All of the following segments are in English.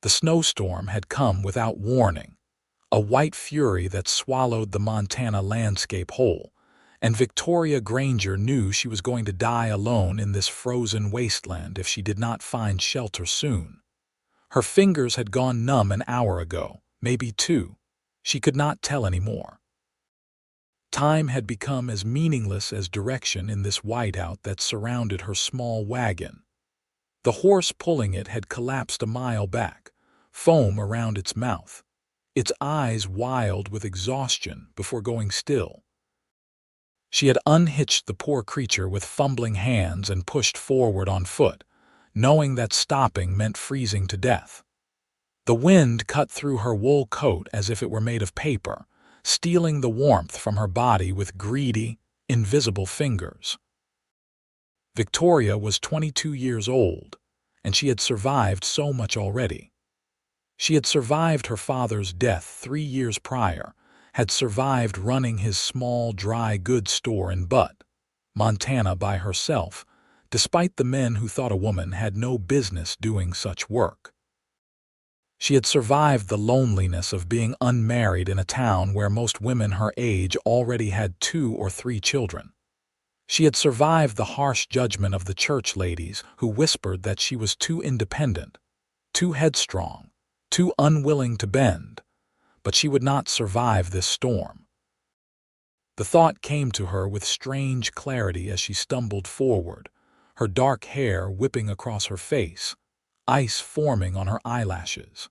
The snowstorm had come without warning, a white fury that swallowed the Montana landscape whole, and Victoria Granger knew she was going to die alone in this frozen wasteland if she did not find shelter soon. Her fingers had gone numb an hour ago, maybe two. She could not tell anymore. Time had become as meaningless as direction in this whiteout that surrounded her small wagon. The horse pulling it had collapsed a mile back, foam around its mouth, its eyes wild with exhaustion before going still. She had unhitched the poor creature with fumbling hands and pushed forward on foot, knowing that stopping meant freezing to death. The wind cut through her wool coat as if it were made of paper, stealing the warmth from her body with greedy, invisible fingers. Victoria was 22 years old, and she had survived so much already. She had survived her father's death 3 years prior, had survived running his small dry goods store in Butte, Montana by herself, despite the men who thought a woman had no business doing such work. She had survived the loneliness of being unmarried in a town where most women her age already had 2 or 3 children. She had survived the harsh judgment of the church ladies who whispered that she was too independent, too headstrong, too unwilling to bend, but she would not survive this storm. The thought came to her with strange clarity as she stumbled forward, her dark hair whipping across her face, ice forming on her eyelashes.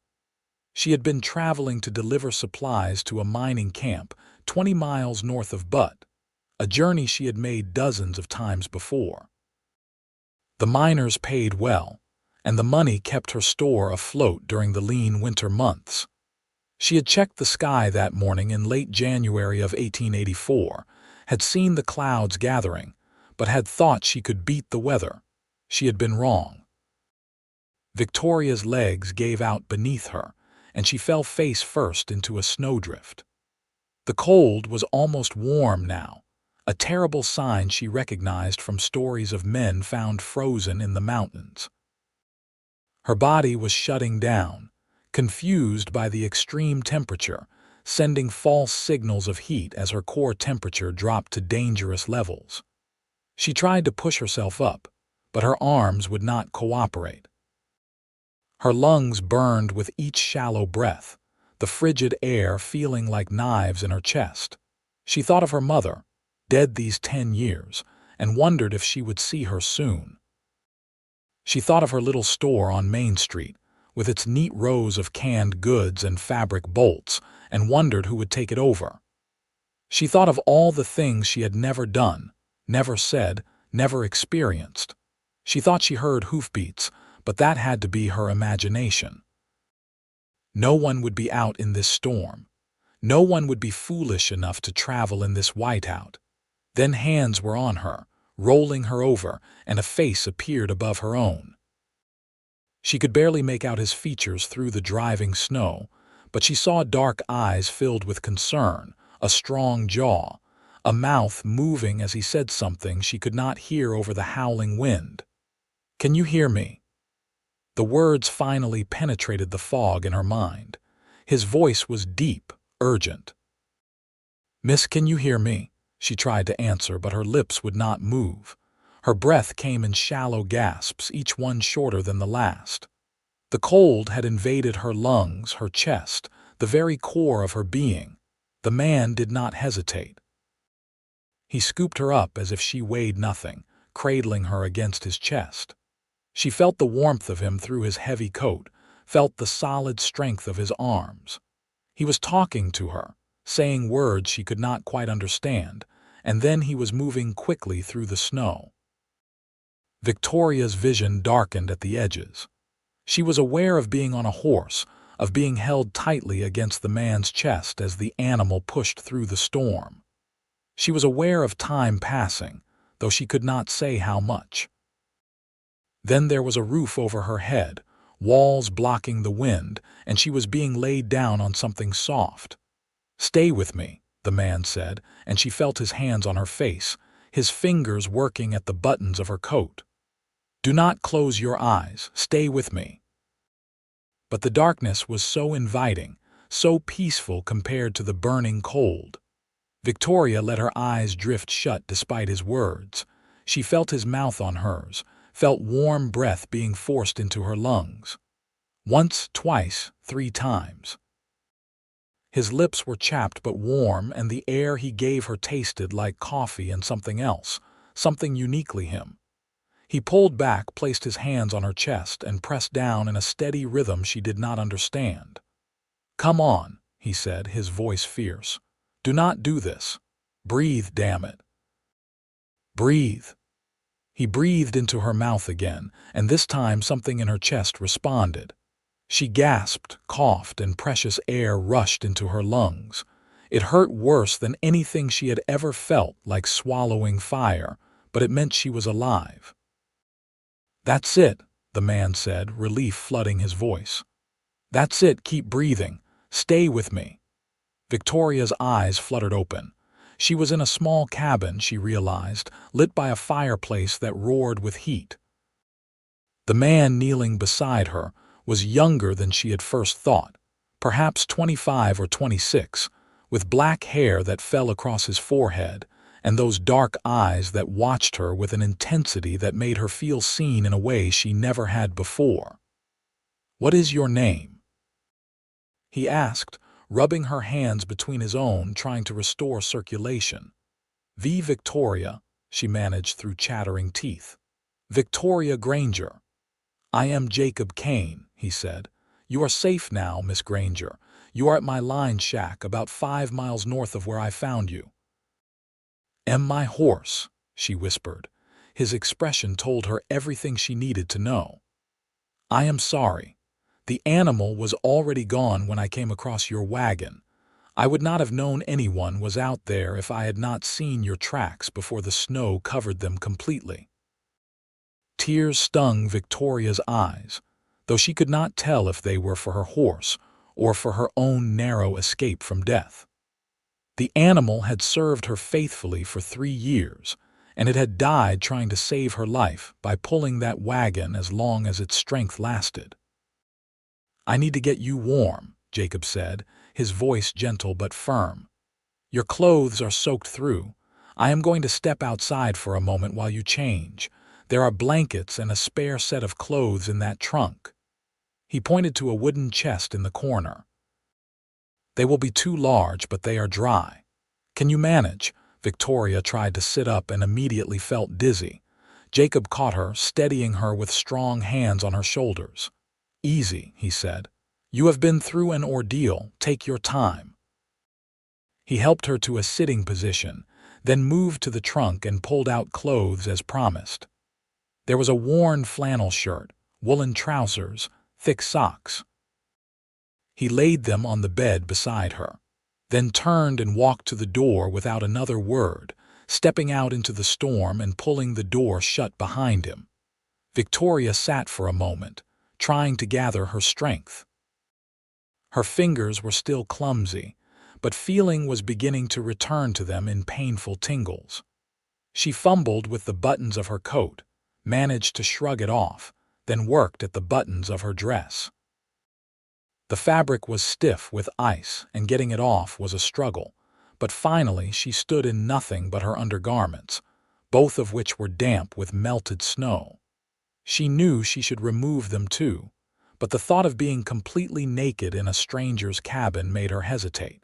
She had been traveling to deliver supplies to a mining camp 20 miles north of Butte, a journey she had made dozens of times before. The miners paid well, and the money kept her store afloat during the lean winter months. She had checked the sky that morning in late January of 1884, had seen the clouds gathering, but had thought she could beat the weather. She had been wrong. Victoria's legs gave out beneath her, and she fell face first into a snowdrift. The cold was almost warm now, a terrible sign she recognized from stories of men found frozen in the mountains. Her body was shutting down, confused by the extreme temperature, sending false signals of heat as her core temperature dropped to dangerous levels. She tried to push herself up, but her arms would not cooperate. Her lungs burned with each shallow breath, the frigid air feeling like knives in her chest. She thought of her mother, dead these 10 years, and wondered if she would see her soon. She thought of her little store on Main Street, with its neat rows of canned goods and fabric bolts, and wondered who would take it over. She thought of all the things she had never done, never said, never experienced. She thought she heard hoofbeats, but that had to be her imagination. No one would be out in this storm. No one would be foolish enough to travel in this whiteout. Then hands were on her, rolling her over, and a face appeared above her own. She could barely make out his features through the driving snow, but she saw dark eyes filled with concern, a strong jaw, a mouth moving as he said something she could not hear over the howling wind. "Can you hear me?" The words finally penetrated the fog in her mind. His voice was deep, urgent. "Miss, can you hear me?" She tried to answer, but her lips would not move. Her breath came in shallow gasps, each one shorter than the last. The cold had invaded her lungs, her chest, the very core of her being. The man did not hesitate. He scooped her up as if she weighed nothing, cradling her against his chest. She felt the warmth of him through his heavy coat, felt the solid strength of his arms. He was talking to her, saying words she could not quite understand, and then he was moving quickly through the snow. Victoria's vision darkened at the edges. She was aware of being on a horse, of being held tightly against the man's chest as the animal pushed through the storm. She was aware of time passing, though she could not say how much. Then there was a roof over her head, walls blocking the wind, and she was being laid down on something soft. "Stay with me," the man said, and she felt his hands on her face, his fingers working at the buttons of her coat. "Do not close your eyes. Stay with me." but the darkness was so inviting, so peaceful compared to the burning cold. Victoria let her eyes drift shut despite his words. She felt his mouth on hers, felt warm breath being forced into her lungs. Once, twice, 3 times. His lips were chapped but warm, and the air he gave her tasted like coffee and something else, something uniquely him. He pulled back, placed his hands on her chest, and pressed down in a steady rhythm she did not understand. "Come on," he said, his voice fierce. "Do not do this. Breathe, damn it. Breathe." He breathed into her mouth again, and this time something in her chest responded. She gasped, coughed, and precious air rushed into her lungs. It hurt worse than anything she had ever felt, like swallowing fire, but it meant she was alive. "That's it," the man said, relief flooding his voice. "That's it, keep breathing. Stay with me." Victoria's eyes fluttered open. She was in a small cabin, she realized, lit by a fireplace that roared with heat. The man kneeling beside her was younger than she had first thought, perhaps 25 or 26, with black hair that fell across his forehead, and those dark eyes that watched her with an intensity that made her feel seen in a way she never had before. "What is your name?" he asked, rubbing her hands between his own, trying to restore circulation. "Victoria," she managed through chattering teeth. "Victoria Granger." "I am Jacob Kane," he said. "You are safe now, Miss Granger. You are at my line shack about 5 miles north of where I found you." "Am my horse," she whispered. His expression told her everything she needed to know. "I am sorry. The animal was already gone when I came across your wagon. I would not have known anyone was out there if I had not seen your tracks before the snow covered them completely." Tears stung Victoria's eyes, though she could not tell if they were for her horse or for her own narrow escape from death. The animal had served her faithfully for 3 years, and it had died trying to save her life by pulling that wagon as long as its strength lasted. "I need to get you warm," Jacob said, his voice gentle but firm. "Your clothes are soaked through. I am going to step outside for a moment while you change. There are blankets and a spare set of clothes in that trunk." He pointed to a wooden chest in the corner. "They will be too large, but they are dry. Can you manage?" Victoria tried to sit up and immediately felt dizzy. Jacob caught her, steadying her with strong hands on her shoulders. "Easy," he said. "You have been through an ordeal. Take your time." He helped her to a sitting position, then moved to the trunk and pulled out clothes as promised. There was a worn flannel shirt, woolen trousers, thick socks. He laid them on the bed beside her, then turned and walked to the door without another word, stepping out into the storm and pulling the door shut behind him. Victoria sat for a moment, trying to gather her strength. Her fingers were still clumsy, but feeling was beginning to return to them in painful tingles. She fumbled with the buttons of her coat, managed to shrug it off, then worked at the buttons of her dress. The fabric was stiff with ice, and getting it off was a struggle, but finally she stood in nothing but her undergarments, both of which were damp with melted snow. She knew she should remove them too, but the thought of being completely naked in a stranger's cabin made her hesitate.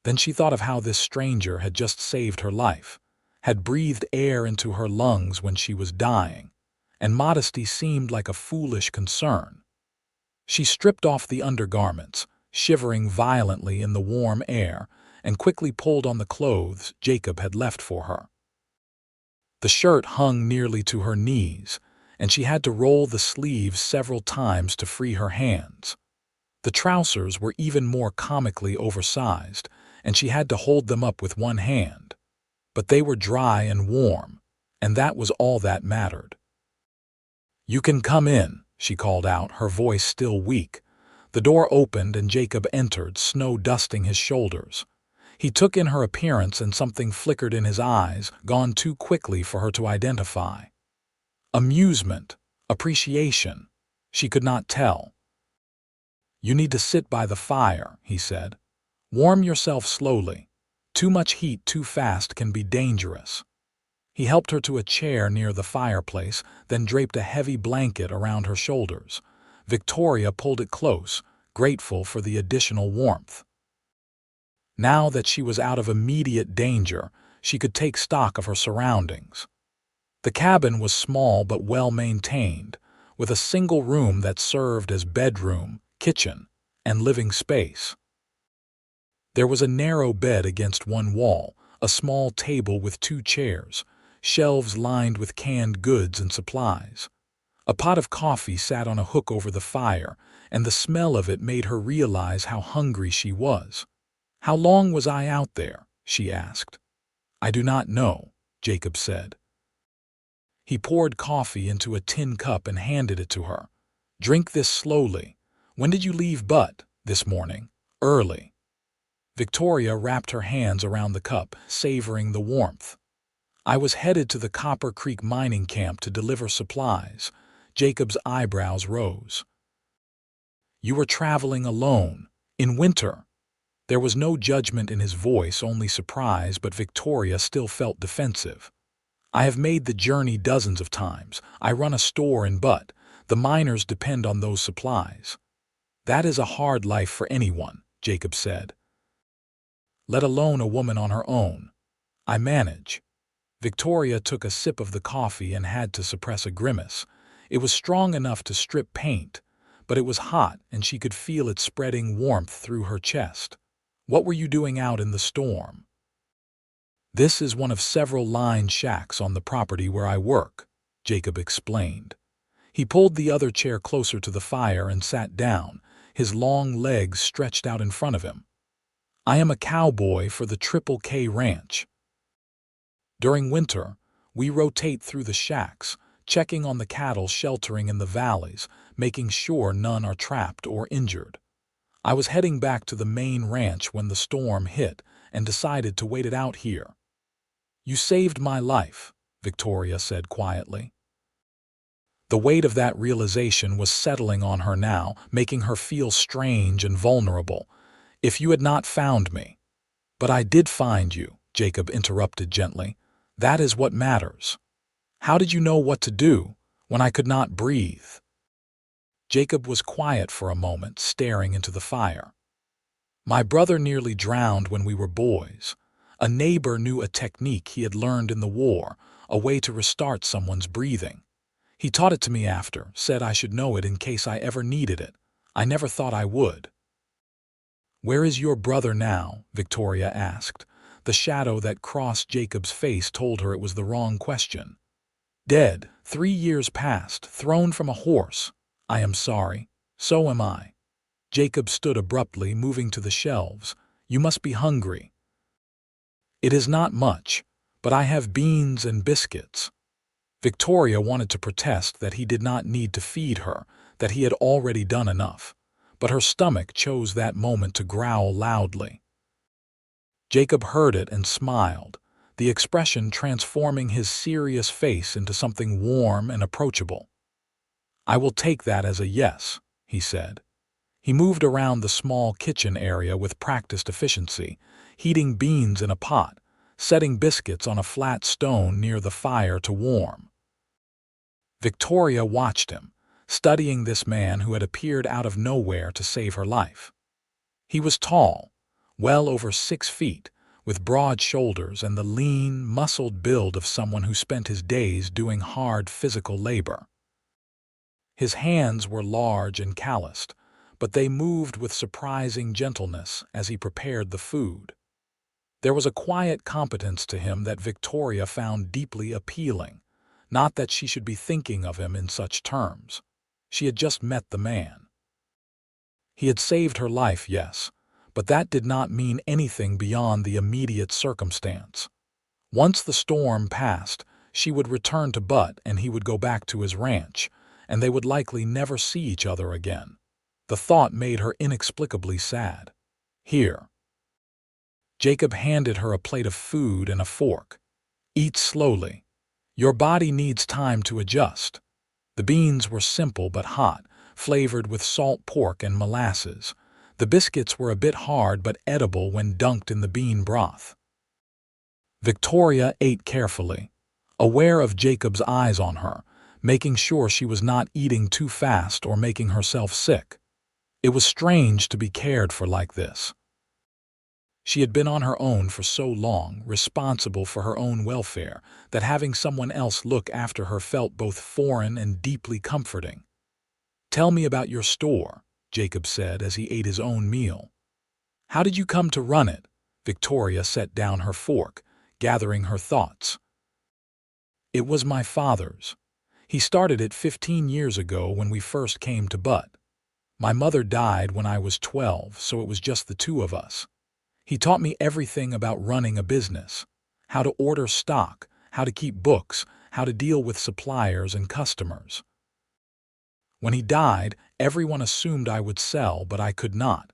Then she thought of how this stranger had just saved her life, had breathed air into her lungs when she was dying, and modesty seemed like a foolish concern. She stripped off the undergarments, shivering violently in the warm air, and quickly pulled on the clothes Jacob had left for her. The shirt hung nearly to her knees, and she had to roll the sleeves several times to free her hands. The trousers were even more comically oversized, and she had to hold them up with one hand. But they were dry and warm, and that was all that mattered. "You can come in," she called out, her voice still weak. The door opened and Jacob entered, snow dusting his shoulders. He took in her appearance and something flickered in his eyes, gone too quickly for her to identify. Amusement, appreciation, she could not tell. "You need to sit by the fire," he said. "Warm yourself slowly. Too much heat too fast can be dangerous." He helped her to a chair near the fireplace, then draped a heavy blanket around her shoulders. Victoria pulled it close, grateful for the additional warmth. Now that she was out of immediate danger, she could take stock of her surroundings. The cabin was small but well-maintained, with a single room that served as bedroom, kitchen, and living space. There was a narrow bed against one wall, a small table with 2 chairs, shelves lined with canned goods and supplies. A pot of coffee sat on a hook over the fire, and the smell of it made her realize how hungry she was. "How long was I out there?" she asked. "I do not know," Jacob said. He poured coffee into a tin cup and handed it to her. "Drink this slowly. When did you leave Butt?" "This morning. Early." Victoria wrapped her hands around the cup, savoring the warmth. "I was headed to the Copper Creek mining camp to deliver supplies." Jacob's eyebrows rose. "You were traveling alone, in winter." There was no judgment in his voice, only surprise, but Victoria still felt defensive. "I have made the journey dozens of times. I run a store in Butt. The miners depend on those supplies." "That is a hard life for anyone," Jacob said. "Let alone a woman on her own. I manage." Victoria took a sip of the coffee and had to suppress a grimace. It was strong enough to strip paint, but it was hot and she could feel it spreading warmth through her chest. "What were you doing out in the storm?" "This is one of several lined shacks on the property where I work," Jacob explained. He pulled the other chair closer to the fire and sat down, his long legs stretched out in front of him. "I am a cowboy for the Triple K Ranch. During winter, we rotate through the shacks, checking on the cattle sheltering in the valleys, making sure none are trapped or injured. I was heading back to the main ranch when the storm hit and decided to wait it out here." "You saved my life," Victoria said quietly. The weight of that realization was settling on her now, making her feel strange and vulnerable. "If you had not found me." "But I did find you," Jacob interrupted gently. "That is what matters." "How did you know what to do when I could not breathe?" Jacob was quiet for a moment, staring into the fire. "My brother nearly drowned when we were boys. A neighbor knew a technique he had learned in the war, a way to restart someone's breathing. He taught it to me after, said I should know it in case I ever needed it. I never thought I would." "Where is your brother now?" Victoria asked. The shadow that crossed Jacob's face told her it was the wrong question. "Dead, 3 years past, thrown from a horse." "I am sorry. So am I." Jacob stood abruptly, moving to the shelves. "You must be hungry." "It is not much, but I have beans and biscuits." Victoria wanted to protest that he did not need to feed her, that he had already done enough, but her stomach chose that moment to growl loudly. Jacob heard it and smiled, the expression transforming his serious face into something warm and approachable. "I will take that as a yes," he said. He moved around the small kitchen area with practiced efficiency, heating beans in a pot, setting biscuits on a flat stone near the fire to warm. Victoria watched him, studying this man who had appeared out of nowhere to save her life. He was tall, well over 6 feet, with broad shoulders and the lean, muscled build of someone who spent his days doing hard physical labor. His hands were large and calloused, but they moved with surprising gentleness as he prepared the food. There was a quiet competence to him that Victoria found deeply appealing, not that she should be thinking of him in such terms. She had just met the man. He had saved her life, yes, but that did not mean anything beyond the immediate circumstance. Once the storm passed, she would return to Butt and he would go back to his ranch, and they would likely never see each other again. The thought made her inexplicably sad. "Here." Jacob handed her a plate of food and a fork. "Eat slowly. Your body needs time to adjust." The beans were simple but hot, flavored with salt pork and molasses. The biscuits were a bit hard but edible when dunked in the bean broth. Victoria ate carefully, aware of Jacob's eyes on her, making sure she was not eating too fast or making herself sick. It was strange to be cared for like this. She had been on her own for so long, responsible for her own welfare, that having someone else look after her felt both foreign and deeply comforting. "Tell me about your store," Jacob said as he ate his own meal. "How did you come to run it?" Victoria set down her fork, gathering her thoughts. "It was my father's. He started it 15 years ago when we first came to Butt. My mother died when I was 12, so it was just the two of us. He taught me everything about running a business, how to order stock, how to keep books, how to deal with suppliers and customers. When he died, everyone assumed I would sell, but I could not.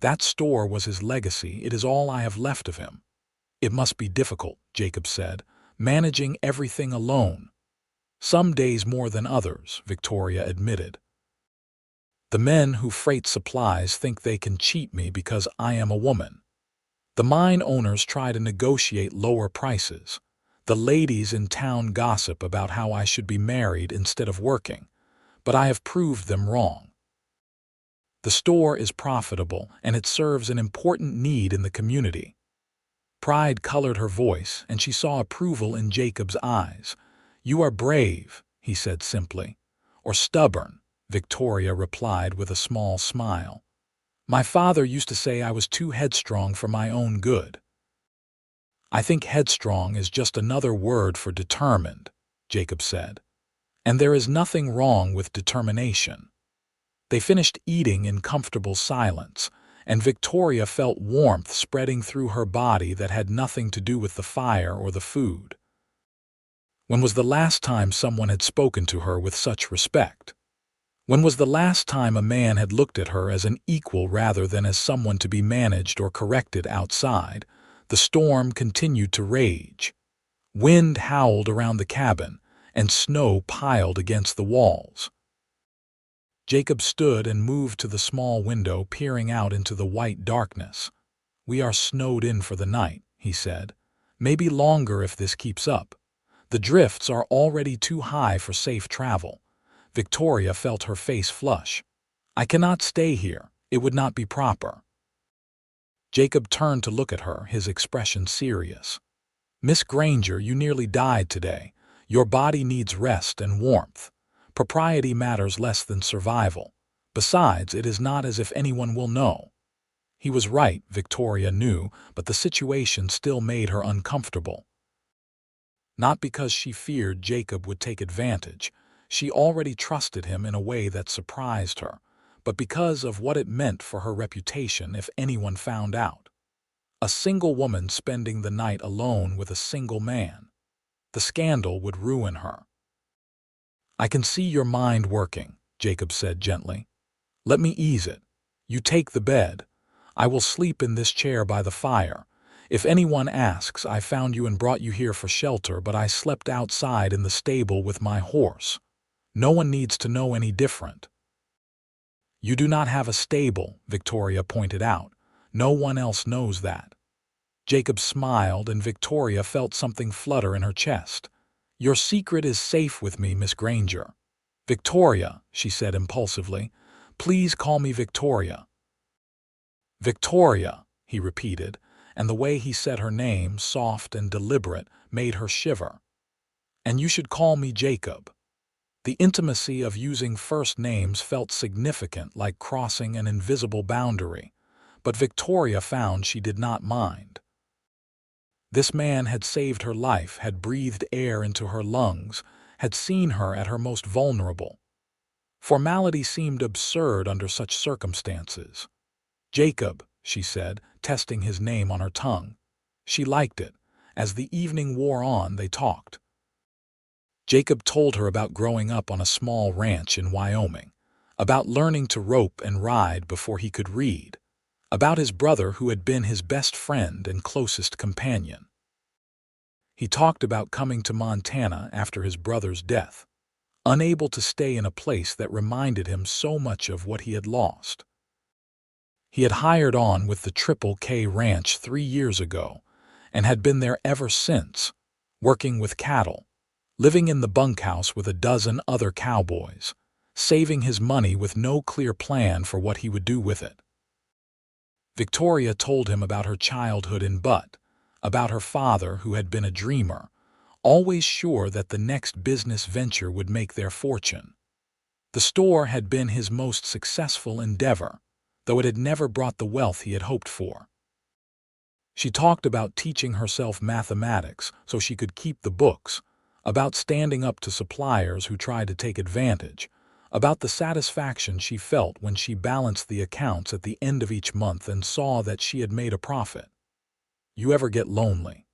That store was his legacy. It is all I have left of him." "It must be difficult," Jacob said, "managing everything alone." "Some days more than others," Victoria admitted. "The men who freight supplies think they can cheat me because I am a woman. The mine owners try to negotiate lower prices. The ladies in town gossip about how I should be married instead of working, but I have proved them wrong. The store is profitable, and it serves an important need in the community." Pride colored her voice, and she saw approval in Jacob's eyes. "You are brave," he said simply. "Or stubborn," Victoria replied with a small smile. "My father used to say I was too headstrong for my own good." "I think headstrong is just another word for determined," Jacob said. "And there is nothing wrong with determination." They finished eating in comfortable silence, and Victoria felt warmth spreading through her body that had nothing to do with the fire or the food. When was the last time someone had spoken to her with such respect? When was the last time a man had looked at her as an equal rather than as someone to be managed or corrected outside? The storm continued to rage. Wind howled around the cabin, and snow piled against the walls. Jacob stood and moved to the small window, peering out into the white darkness. "We are snowed in for the night," he said. "Maybe longer if this keeps up. The drifts are already too high for safe travel." Victoria felt her face flush. "I cannot stay here. It would not be proper." Jacob turned to look at her, his expression serious. "Miss Granger, you nearly died today. Your body needs rest and warmth. Propriety matters less than survival. Besides, it is not as if anyone will know." He was right, Victoria knew, but the situation still made her uncomfortable. Not because she feared Jacob would take advantage. She already trusted him in a way that surprised her, but because of what it meant for her reputation if anyone found out. A single woman spending the night alone with a single man. The scandal would ruin her. "I can see your mind working," Jacob said gently. "Let me ease it. You take the bed. I will sleep in this chair by the fire. If anyone asks, I found you and brought you here for shelter, but I slept outside in the stable with my horse. No one needs to know any different." "You do not have a stable," Victoria pointed out. "No one else knows that." Jacob smiled, and Victoria felt something flutter in her chest. "Your secret is safe with me, Miss Granger." "Victoria," she said impulsively. "Please call me Victoria." "Victoria," he repeated, and the way he said her name, soft and deliberate, made her shiver. "And you should call me Jacob." The intimacy of using first names felt significant, like crossing an invisible boundary, but Victoria found she did not mind. This man had saved her life, had breathed air into her lungs, had seen her at her most vulnerable. Formality seemed absurd under such circumstances. "Jacob," she said, testing his name on her tongue. She liked it. As the evening wore on, they talked. Jacob told her about growing up on a small ranch in Wyoming, about learning to rope and ride before he could read, about his brother who had been his best friend and closest companion. He talked about coming to Montana after his brother's death. unable to stay in a place that reminded him so much of what he had lost. He had hired on with the Triple K Ranch 3 years ago and had been there ever since, working with cattle, living in the bunkhouse with a dozen other cowboys, saving his money with no clear plan for what he would do with it. Victoria told him about her childhood in Butte, about her father who had been a dreamer, always sure that the next business venture would make their fortune. The store had been his most successful endeavor, though it had never brought the wealth he had hoped for. She talked about teaching herself mathematics so she could keep the books, about standing up to suppliers who tried to take advantage, about the satisfaction she felt when she balanced the accounts at the end of each month and saw that she had made a profit. "You ever get lonely?"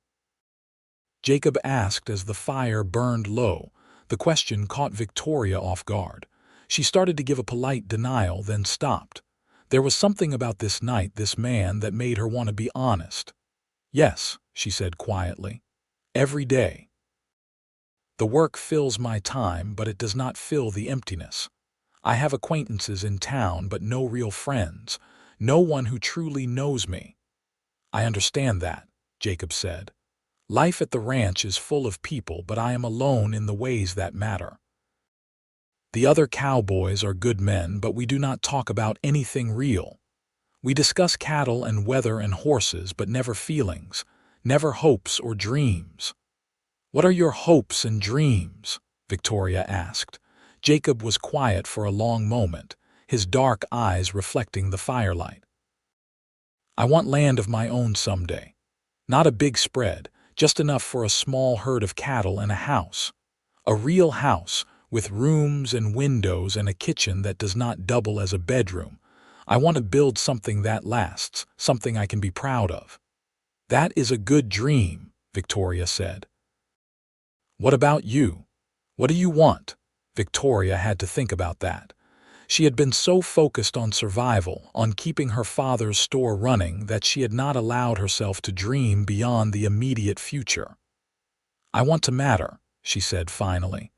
Jacob asked as the fire burned low. The question caught Victoria off guard. She started to give a polite denial, then stopped. There was something about this night, this man, that made her want to be honest. "Yes," she said quietly. "Every day. The work fills my time, but it does not fill the emptiness. I have acquaintances in town, but no real friends, no one who truly knows me." "I understand that," Jacob said. "Life at the ranch is full of people, but I am alone in the ways that matter. The other cowboys are good men, but we do not talk about anything real. We discuss cattle and weather and horses, but never feelings, never hopes or dreams." "What are your hopes and dreams?" Victoria asked. Jacob was quiet for a long moment, his dark eyes reflecting the firelight. "I want land of my own someday. Not a big spread, just enough for a small herd of cattle and a house. A real house, with rooms and windows and a kitchen that does not double as a bedroom. I want to build something that lasts, something I can be proud of." "That is a good dream," Victoria said. "What about you? What do you want?" Victoria had to think about that. She had been so focused on survival, on keeping her father's store running, that she had not allowed herself to dream beyond the immediate future. "I want to matter," she said finally.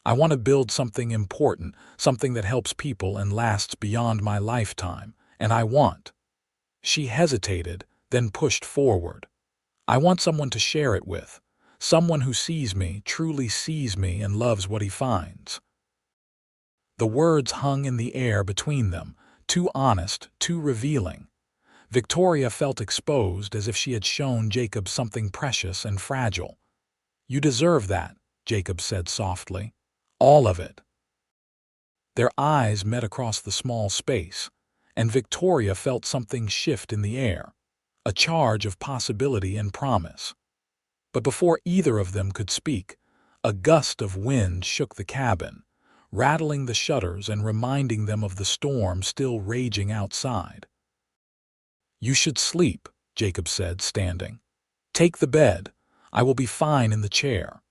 "I want to build something important, something that helps people and lasts beyond my lifetime, and I want—" She hesitated, then pushed forward. "I want someone to share it with, someone who sees me, truly sees me, and loves what he finds." The words hung in the air between them, too honest, too revealing. Victoria felt exposed, as if she had shown Jacob something precious and fragile. "You deserve that," Jacob said softly. "All of it." Their eyes met across the small space, and Victoria felt something shift in the air, a charge of possibility and promise. But before either of them could speak, a gust of wind shook the cabin, rattling the shutters and reminding them of the storm still raging outside. "You should sleep," Jacob said, standing. "Take the bed. I will be fine in the chair."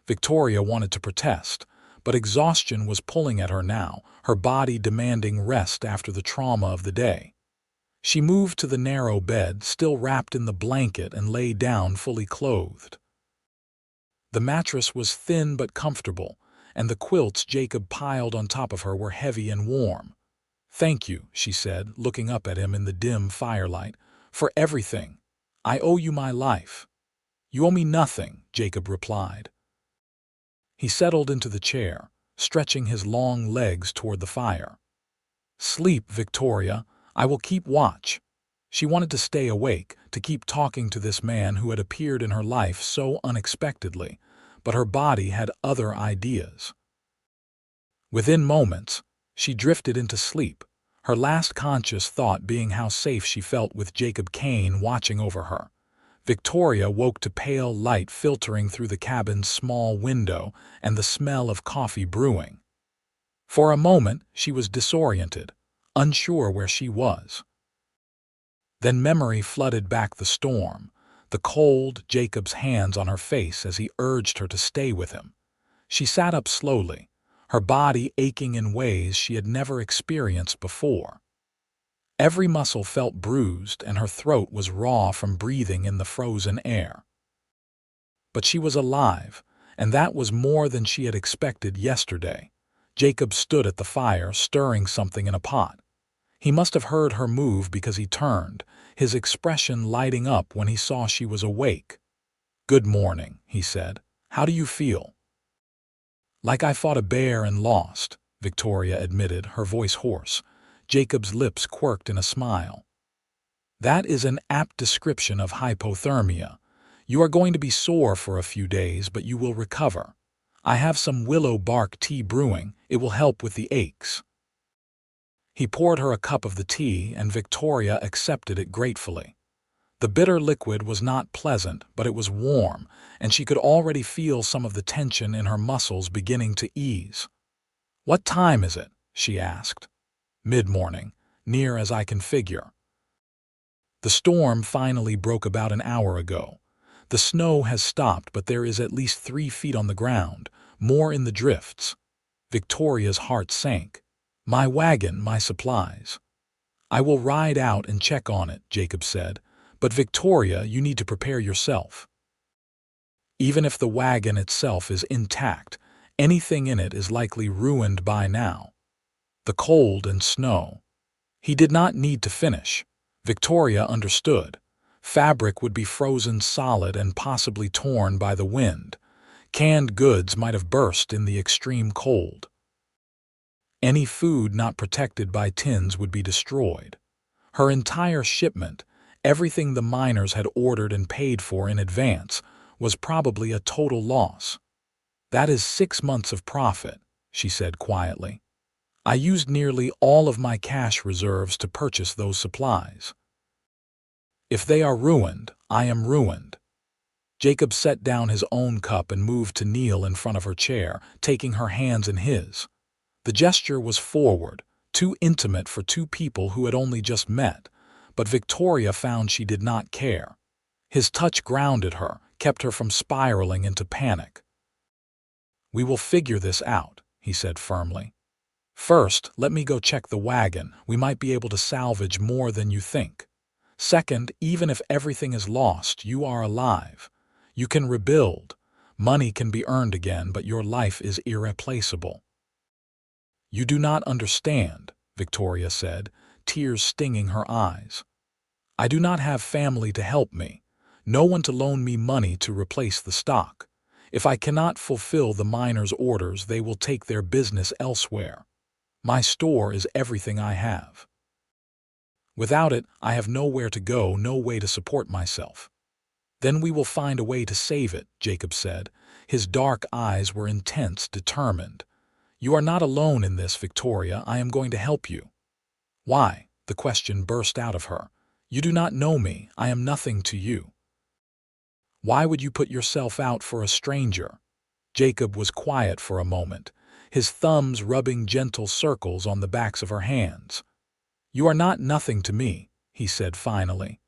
Victoria wanted to protest, but exhaustion was pulling at her now, her body demanding rest after the trauma of the day. She moved to the narrow bed, still wrapped in the blanket, and lay down fully clothed. The mattress was thin but comfortable, and the quilts Jacob piled on top of her were heavy and warm. "Thank you," she said, looking up at him in the dim firelight, "for everything. I owe you my life." "You owe me nothing," Jacob replied. He settled into the chair, stretching his long legs toward the fire. "Sleep, Victoria. I will keep watch." She wanted to stay awake, to keep talking to this man who had appeared in her life so unexpectedly, but her body had other ideas. Within moments, she drifted into sleep, her last conscious thought being how safe she felt with Jacob Kane watching over her. Victoria woke to pale light filtering through the cabin's small window and the smell of coffee brewing. For a moment, she was disoriented, unsure where she was. Then memory flooded back the storm, the cold, Jacob's hands on her face as he urged her to stay with him. She sat up slowly, her body aching in ways she had never experienced before. Every muscle felt bruised and her throat was raw from breathing in the frozen air. But she was alive, and that was more than she had expected yesterday. Jacob stood at the fire, stirring something in a pot. He must have heard her move because he turned, his expression lighting up when he saw she was awake. "Good morning," he said. "How do you feel?" "Like I fought a bear and lost," Victoria admitted, her voice hoarse. Jacob's lips quirked in a smile. "That is an apt description of hypothermia. You are going to be sore for a few days, but you will recover. I have some willow bark tea brewing. It will help with the aches." He poured her a cup of the tea, and Victoria accepted it gratefully. The bitter liquid was not pleasant, but it was warm, and she could already feel some of the tension in her muscles beginning to ease. "What time is it?" she asked. "Mid-morning, near as I can figure." The storm finally broke about an hour ago. The snow has stopped, but there is at least 3 feet on the ground, more in the drifts. Victoria's heart sank. "My wagon, my supplies." "I will ride out and check on it," Jacob said. "But Victoria, you need to prepare yourself. Even if the wagon itself is intact, anything in it is likely ruined by now. The cold and snow." He did not need to finish. Victoria understood. Fabric would be frozen solid and possibly torn by the wind. Canned goods might have burst in the extreme cold. Any food not protected by tins would be destroyed. Her entire shipment, everything the miners had ordered and paid for in advance, was probably a total loss. "That is 6 months of profit," she said quietly. "I used nearly all of my cash reserves to purchase those supplies. If they are ruined, I am ruined." Jacob set down his own cup and moved to kneel in front of her chair, taking her hands in his. The gesture was forward, too intimate for 2 people who had only just met, but Victoria found she did not care. His touch grounded her, kept her from spiraling into panic. "We will figure this out," he said firmly. "First, let me go check the wagon. We might be able to salvage more than you think. Second, even if everything is lost, you are alive. You can rebuild. Money can be earned again, but your life is irreplaceable." "You do not understand," Victoria said, tears stinging her eyes. "I do not have family to help me, no one to loan me money to replace the stock. If I cannot fulfill the miners' orders, they will take their business elsewhere. My store is everything I have. Without it, I have nowhere to go, no way to support myself." "Then we will find a way to save it," Jacob said. His dark eyes were intense, determined. "You are not alone in this, Victoria. I am going to help you." "Why?" the question burst out of her. "You do not know me. I am nothing to you. Why would you put yourself out for a stranger?" Jacob was quiet for a moment, his thumbs rubbing gentle circles on the backs of her hands. "You are not nothing to me," he said finally.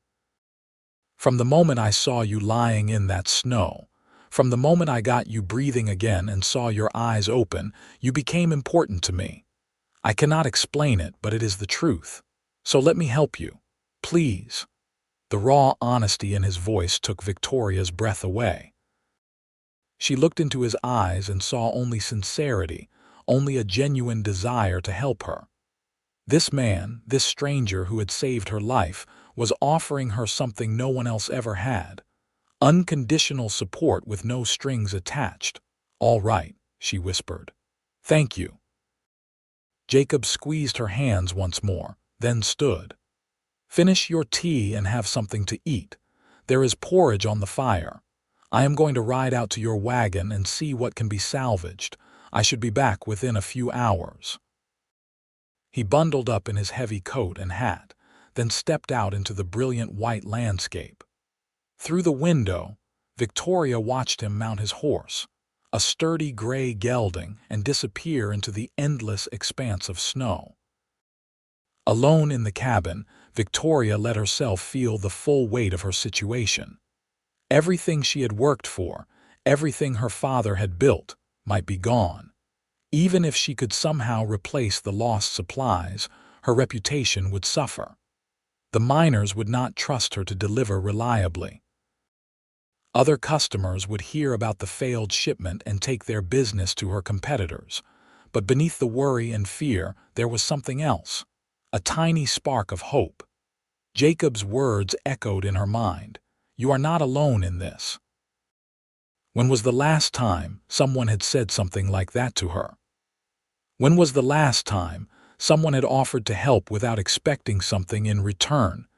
"From the moment I saw you lying in that snow, from the moment I got you breathing again and saw your eyes open, you became important to me. I cannot explain it, but it is the truth. So let me help you. Please." The raw honesty in his voice took Victoria's breath away. She looked into his eyes and saw only sincerity, only a genuine desire to help her. This man, this stranger who had saved her life, was offering her something no one else ever had. Unconditional support with no strings attached. "All right," she whispered. "Thank you." Jacob squeezed her hands once more, then stood. "Finish your tea and have something to eat. There is porridge on the fire. I am going to ride out to your wagon and see what can be salvaged. I should be back within a few hours." He bundled up in his heavy coat and hat, then stepped out into the brilliant white landscape. Through the window, Victoria watched him mount his horse, a sturdy gray gelding, and disappear into the endless expanse of snow. Alone in the cabin, Victoria let herself feel the full weight of her situation. Everything she had worked for, everything her father had built, might be gone. Even if she could somehow replace the lost supplies, her reputation would suffer. The miners would not trust her to deliver reliably. Other customers would hear about the failed shipment and take their business to her competitors. But beneath the worry and fear, there was something else, a tiny spark of hope. Jacob's words echoed in her mind. "You are not alone in this." When was the last time someone had said something like that to her? When was the last time someone had offered to help without expecting something in return?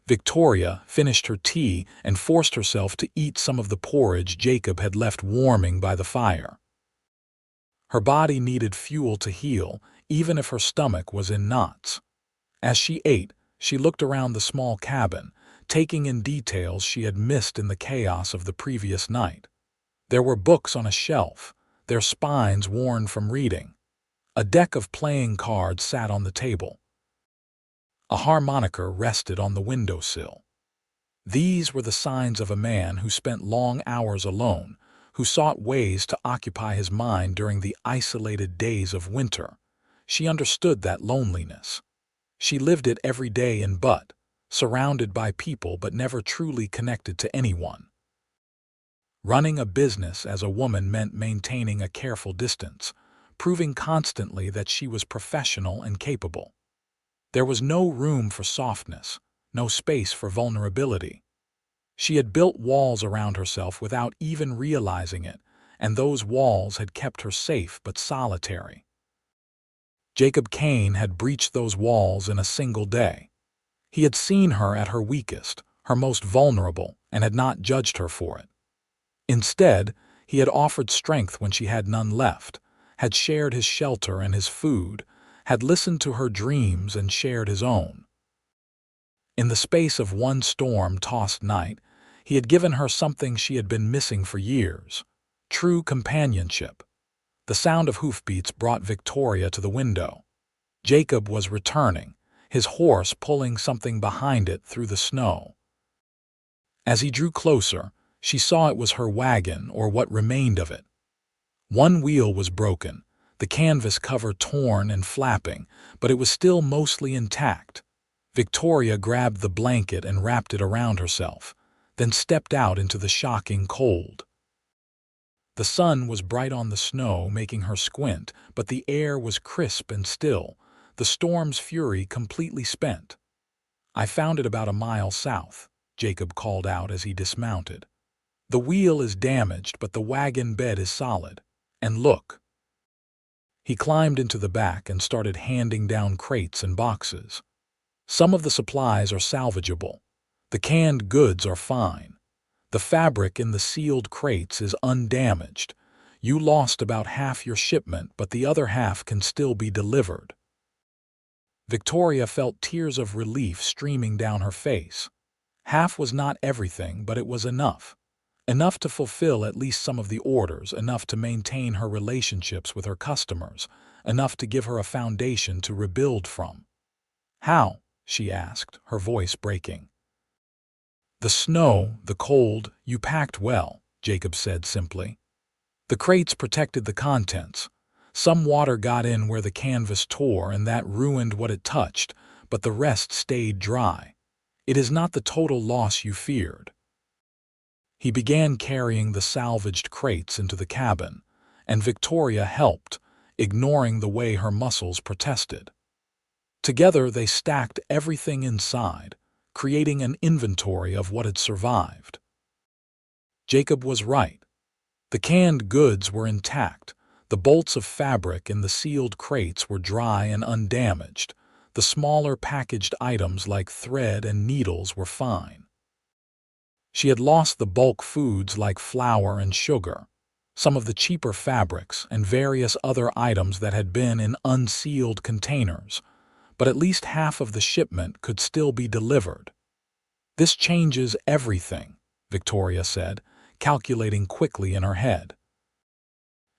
Victoria finished her tea and forced herself to eat some of the porridge Jacob had left warming by the fire. Her body needed fuel to heal, even if her stomach was in knots. As she ate, she looked around the small cabin, taking in details she had missed in the chaos of the previous night. There were books on a shelf, their spines worn from reading. A deck of playing cards sat on the table. A harmonica rested on the windowsill. These were the signs of a man who spent long hours alone, who sought ways to occupy his mind during the isolated days of winter. She understood that loneliness. She lived it every day in Butte, surrounded by people but never truly connected to anyone. Running a business as a woman meant maintaining a careful distance, proving constantly that she was professional and capable. There was no room for softness, no space for vulnerability. She had built walls around herself without even realizing it, and those walls had kept her safe but solitary. Jacob Kane had breached those walls in a single day. He had seen her at her weakest, her most vulnerable, and had not judged her for it. Instead, he had offered strength when she had none left, had shared his shelter and his food, had listened to her dreams and shared his own. In the space of one storm-tossed night, he had given her something she had been missing for years: true companionship. The sound of hoofbeats brought Victoria to the window. Jacob was returning, his horse pulling something behind it through the snow. As he drew closer, she saw it was her wagon, or what remained of it. One wheel was broken, the canvas cover torn and flapping, but it was still mostly intact. Victoria grabbed the blanket and wrapped it around herself, then stepped out into the shocking cold. The sun was bright on the snow, making her squint, but the air was crisp and still, the storm's fury completely spent. "I found it about a mile south," Jacob called out as he dismounted. "The wheel is damaged, but the wagon bed is solid. And look." He climbed into the back and started handing down crates and boxes. "Some of the supplies are salvageable. The canned goods are fine. The fabric in the sealed crates is undamaged. You lost about half your shipment, but the other half can still be delivered." Victoria felt tears of relief streaming down her face. Half was not everything, but it was enough. Enough to fulfill at least some of the orders, enough to maintain her relationships with her customers, enough to give her a foundation to rebuild from. "How?" she asked, her voice breaking. "The snow, the cold, you packed well," Jacob said simply. "The crates protected the contents. Some water got in where the canvas tore, and that ruined what it touched, but the rest stayed dry. It is not the total loss you feared." He began carrying the salvaged crates into the cabin, and Victoria helped, ignoring the way her muscles protested. Together they stacked everything inside, creating an inventory of what had survived. Jacob was right. The canned goods were intact, the bolts of fabric in the sealed crates were dry and undamaged, the smaller packaged items like thread and needles were fine. She had lost the bulk foods like flour and sugar, some of the cheaper fabrics, and various other items that had been in unsealed containers, but at least half of the shipment could still be delivered. "This changes everything," Victoria said, calculating quickly in her head.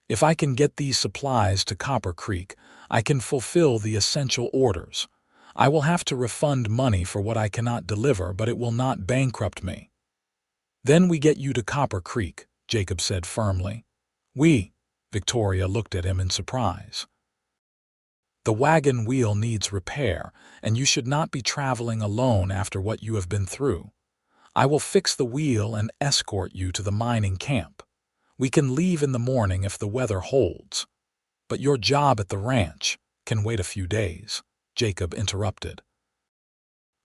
"If I can get these supplies to Copper Creek, I can fulfill the essential orders. I will have to refund money for what I cannot deliver, but it will not bankrupt me." "Then we get you to Copper Creek," Jacob said firmly. Victoria looked at him in surprise. "The wagon wheel needs repair, and you should not be traveling alone after what you have been through. I will fix the wheel and escort you to the mining camp. We can leave in the morning if the weather holds. But your job at the ranch can wait a few days," Jacob interrupted.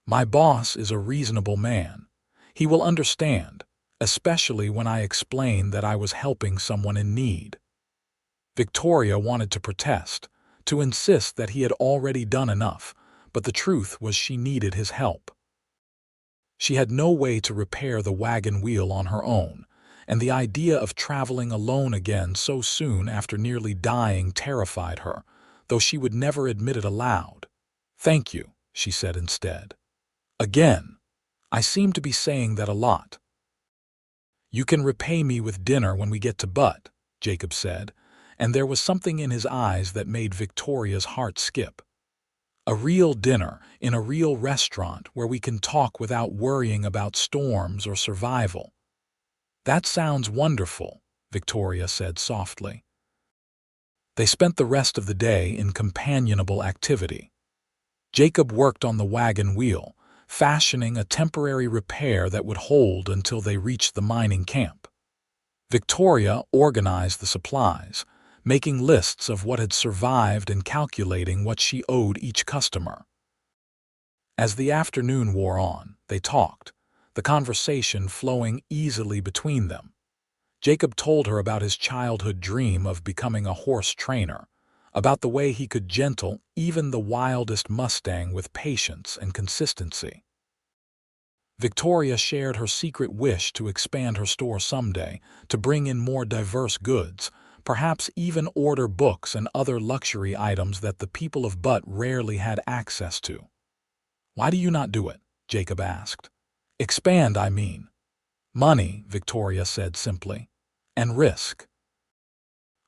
"My boss is a reasonable man. He will understand, especially when I explain that I was helping someone in need." Victoria wanted to protest, to insist that he had already done enough, but the truth was she needed his help. She had no way to repair the wagon wheel on her own, and the idea of traveling alone again so soon after nearly dying terrified her, though she would never admit it aloud. "Thank you," she said instead. "Again. I seem to be saying that a lot." "You can repay me with dinner when we get to Butte," Jacob said, and there was something in his eyes that made Victoria's heart skip. "A real dinner in a real restaurant where we can talk without worrying about storms or survival." "That sounds wonderful," Victoria said softly. They spent the rest of the day in companionable activity. Jacob worked on the wagon wheel, fashioning a temporary repair that would hold until they reached the mining camp. Victoria organized the supplies, making lists of what had survived and calculating what she owed each customer. As the afternoon wore on, they talked, the conversation flowing easily between them. Jacob told her about his childhood dream of becoming a horse trainer, about the way he could gentle even the wildest Mustang with patience and consistency. Victoria shared her secret wish to expand her store someday, to bring in more diverse goods, perhaps even order books and other luxury items that the people of Butte rarely had access to. "Why do you not do it?" Jacob asked. "Expand, I mean." "Money," Victoria said simply, "and risk.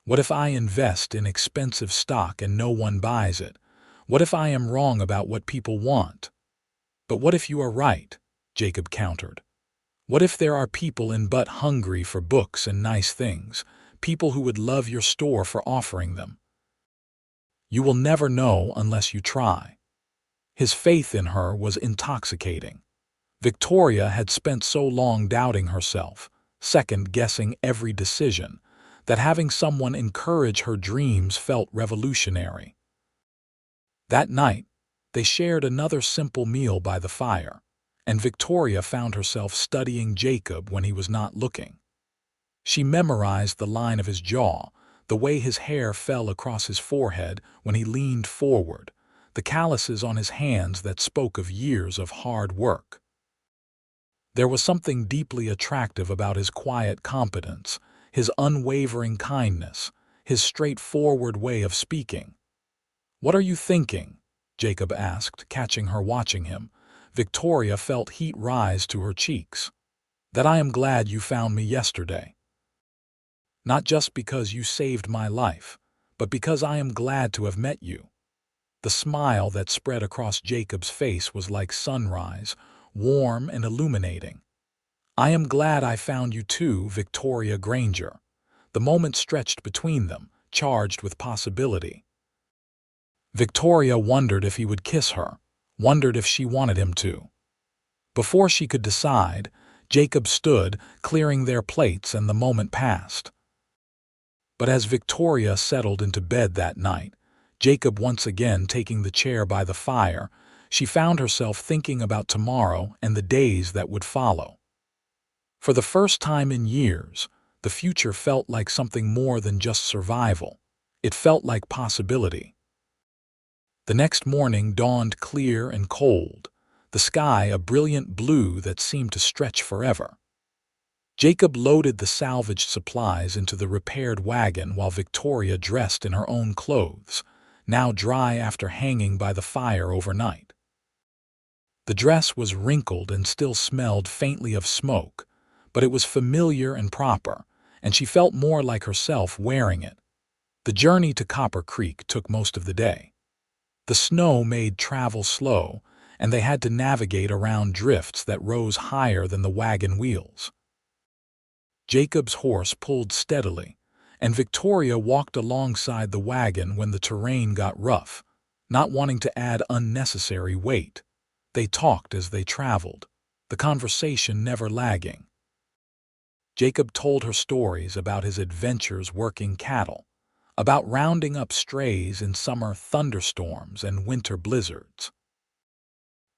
What if I invest in expensive stock and no one buys it? What if I am wrong about what people want?" "But what if you are right?" Jacob countered. "What if there are people in Butte hungry for books and nice things, people who would love your store for offering them?" "You will never know unless you try." His faith in her was intoxicating. Victoria had spent so long doubting herself, second-guessing every decision, that having someone encourage her dreams felt revolutionary. That night, they shared another simple meal by the fire, and Victoria found herself studying Jacob when he was not looking. She memorized the line of his jaw, the way his hair fell across his forehead when he leaned forward, the calluses on his hands that spoke of years of hard work. There was something deeply attractive about his quiet competence, his unwavering kindness, his straightforward way of speaking. "What are you thinking?" Jacob asked, catching her watching him. Victoria felt heat rise to her cheeks. "That I am glad you found me yesterday. Not just because you saved my life, but because I am glad to have met you." The smile that spread across Jacob's face was like sunrise, warm and illuminating. "I am glad I found you too, Victoria Granger." The moment stretched between them, charged with possibility. Victoria wondered if he would kiss her, wondered if she wanted him to. Before she could decide, Jacob stood, clearing their plates, and the moment passed. But as Victoria settled into bed that night, Jacob once again taking the chair by the fire, she found herself thinking about tomorrow and the days that would follow. For the first time in years, the future felt like something more than just survival. It felt like possibility. The next morning dawned clear and cold, the sky a brilliant blue that seemed to stretch forever. Jacob loaded the salvaged supplies into the repaired wagon while Victoria dressed in her own clothes, now dry after hanging by the fire overnight. The dress was wrinkled and still smelled faintly of smoke, but it was familiar and proper, and she felt more like herself wearing it. The journey to Copper Creek took most of the day. The snow made travel slow, and they had to navigate around drifts that rose higher than the wagon wheels. Jacob's horse pulled steadily, and Victoria walked alongside the wagon when the terrain got rough, not wanting to add unnecessary weight. They talked as they traveled. the conversation never lagging. Jacob told her stories about his adventures working cattle, about rounding up strays in summer thunderstorms and winter blizzards.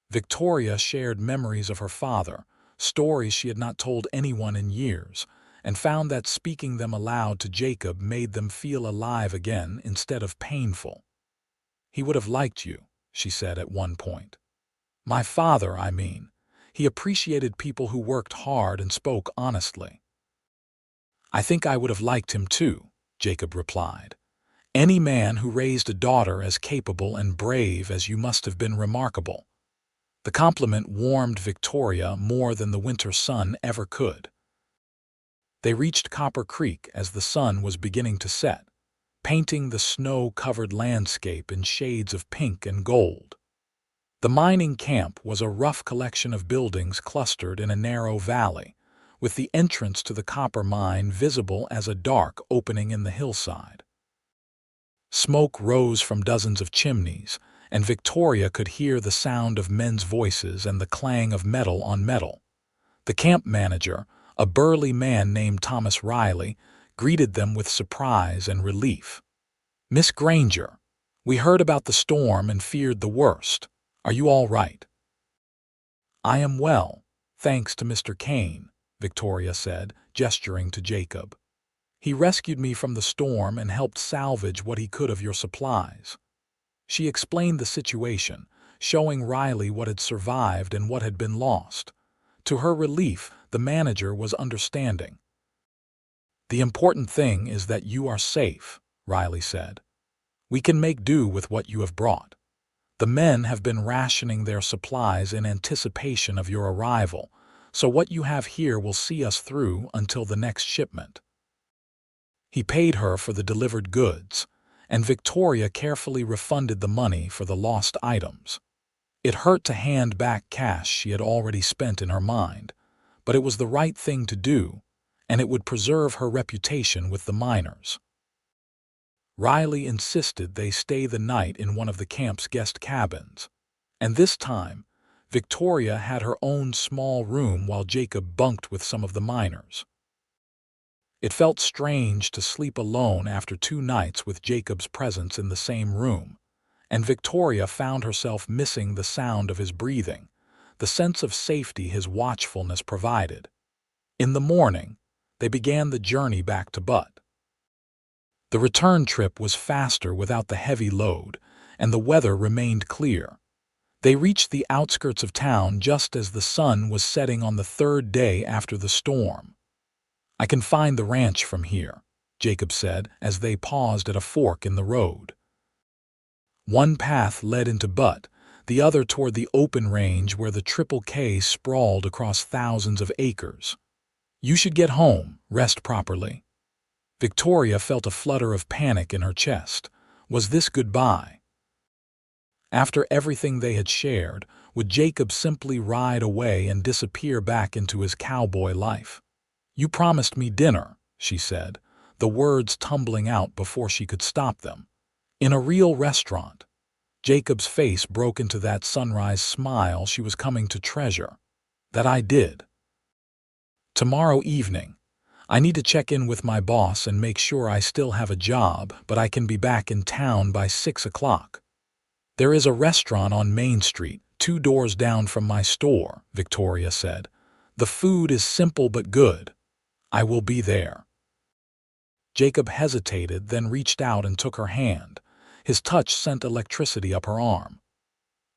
Victoria shared memories of her father, stories she had not told anyone in years, and found that speaking them aloud to Jacob made them feel alive again instead of painful. "He would have liked you," she said at one point. "My father, I mean. He appreciated people who worked hard and spoke honestly." "I think I would have liked him too," Jacob replied. "Any man who raised a daughter as capable and brave as you must have been remarkable." The compliment warmed Victoria more than the winter sun ever could. They reached Copper Creek as the sun was beginning to set, painting the snow-covered landscape in shades of pink and gold. The mining camp was a rough collection of buildings clustered in a narrow valley, with the entrance to the copper mine visible as a dark opening in the hillside. Smoke rose from dozens of chimneys, and Victoria could hear the sound of men's voices and the clang of metal on metal. The camp manager, a burly man named Thomas Riley, greeted them with surprise and relief. "Miss Granger, we heard about the storm and feared the worst. Are you all right?" "I am well, thanks to Mr. Kane," Victoria said, gesturing to Jacob. "He rescued me from the storm and helped salvage what he could of your supplies." She explained the situation, showing Riley what had survived and what had been lost. To her relief, the manager was understanding. "The important thing is that you are safe," Riley said. "We can make do with what you have brought. The men have been rationing their supplies in anticipation of your arrival, so what you have here will see us through until the next shipment." He paid her for the delivered goods, and Victoria carefully refunded the money for the lost items. It hurt to hand back cash she had already spent in her mind, but it was the right thing to do, and it would preserve her reputation with the miners. Riley insisted they stay the night in one of the camp's guest cabins, and this time, Victoria had her own small room while Jacob bunked with some of the miners. It felt strange to sleep alone after 2 nights with Jacob's presence in the same room, and Victoria found herself missing the sound of his breathing, the sense of safety his watchfulness provided. In the morning, they began the journey back to Butte. The return trip was faster without the heavy load, and the weather remained clear. They reached the outskirts of town just as the sun was setting on the 3rd day after the storm. "I can find the ranch from here," Jacob said as they paused at a fork in the road. One path led into Butte, the other toward the open range where the Triple K sprawled across thousands of acres. "You should get home, rest properly." Victoria felt a flutter of panic in her chest. Was this goodbye? After everything they had shared, would Jacob simply ride away and disappear back into his cowboy life? "You promised me dinner," she said, the words tumbling out before she could stop them. "In a real restaurant." Jacob's face broke into that sunrise smile she was coming to treasure. "That I did. Tomorrow evening. I need to check in with my boss and make sure I still have a job, but I can be back in town by 6 o'clock. There is a restaurant on Main Street, 2 doors down from my store," Victoria said. "The food is simple but good. I will be there." Jacob hesitated, then reached out and took her hand. His touch sent electricity up her arm.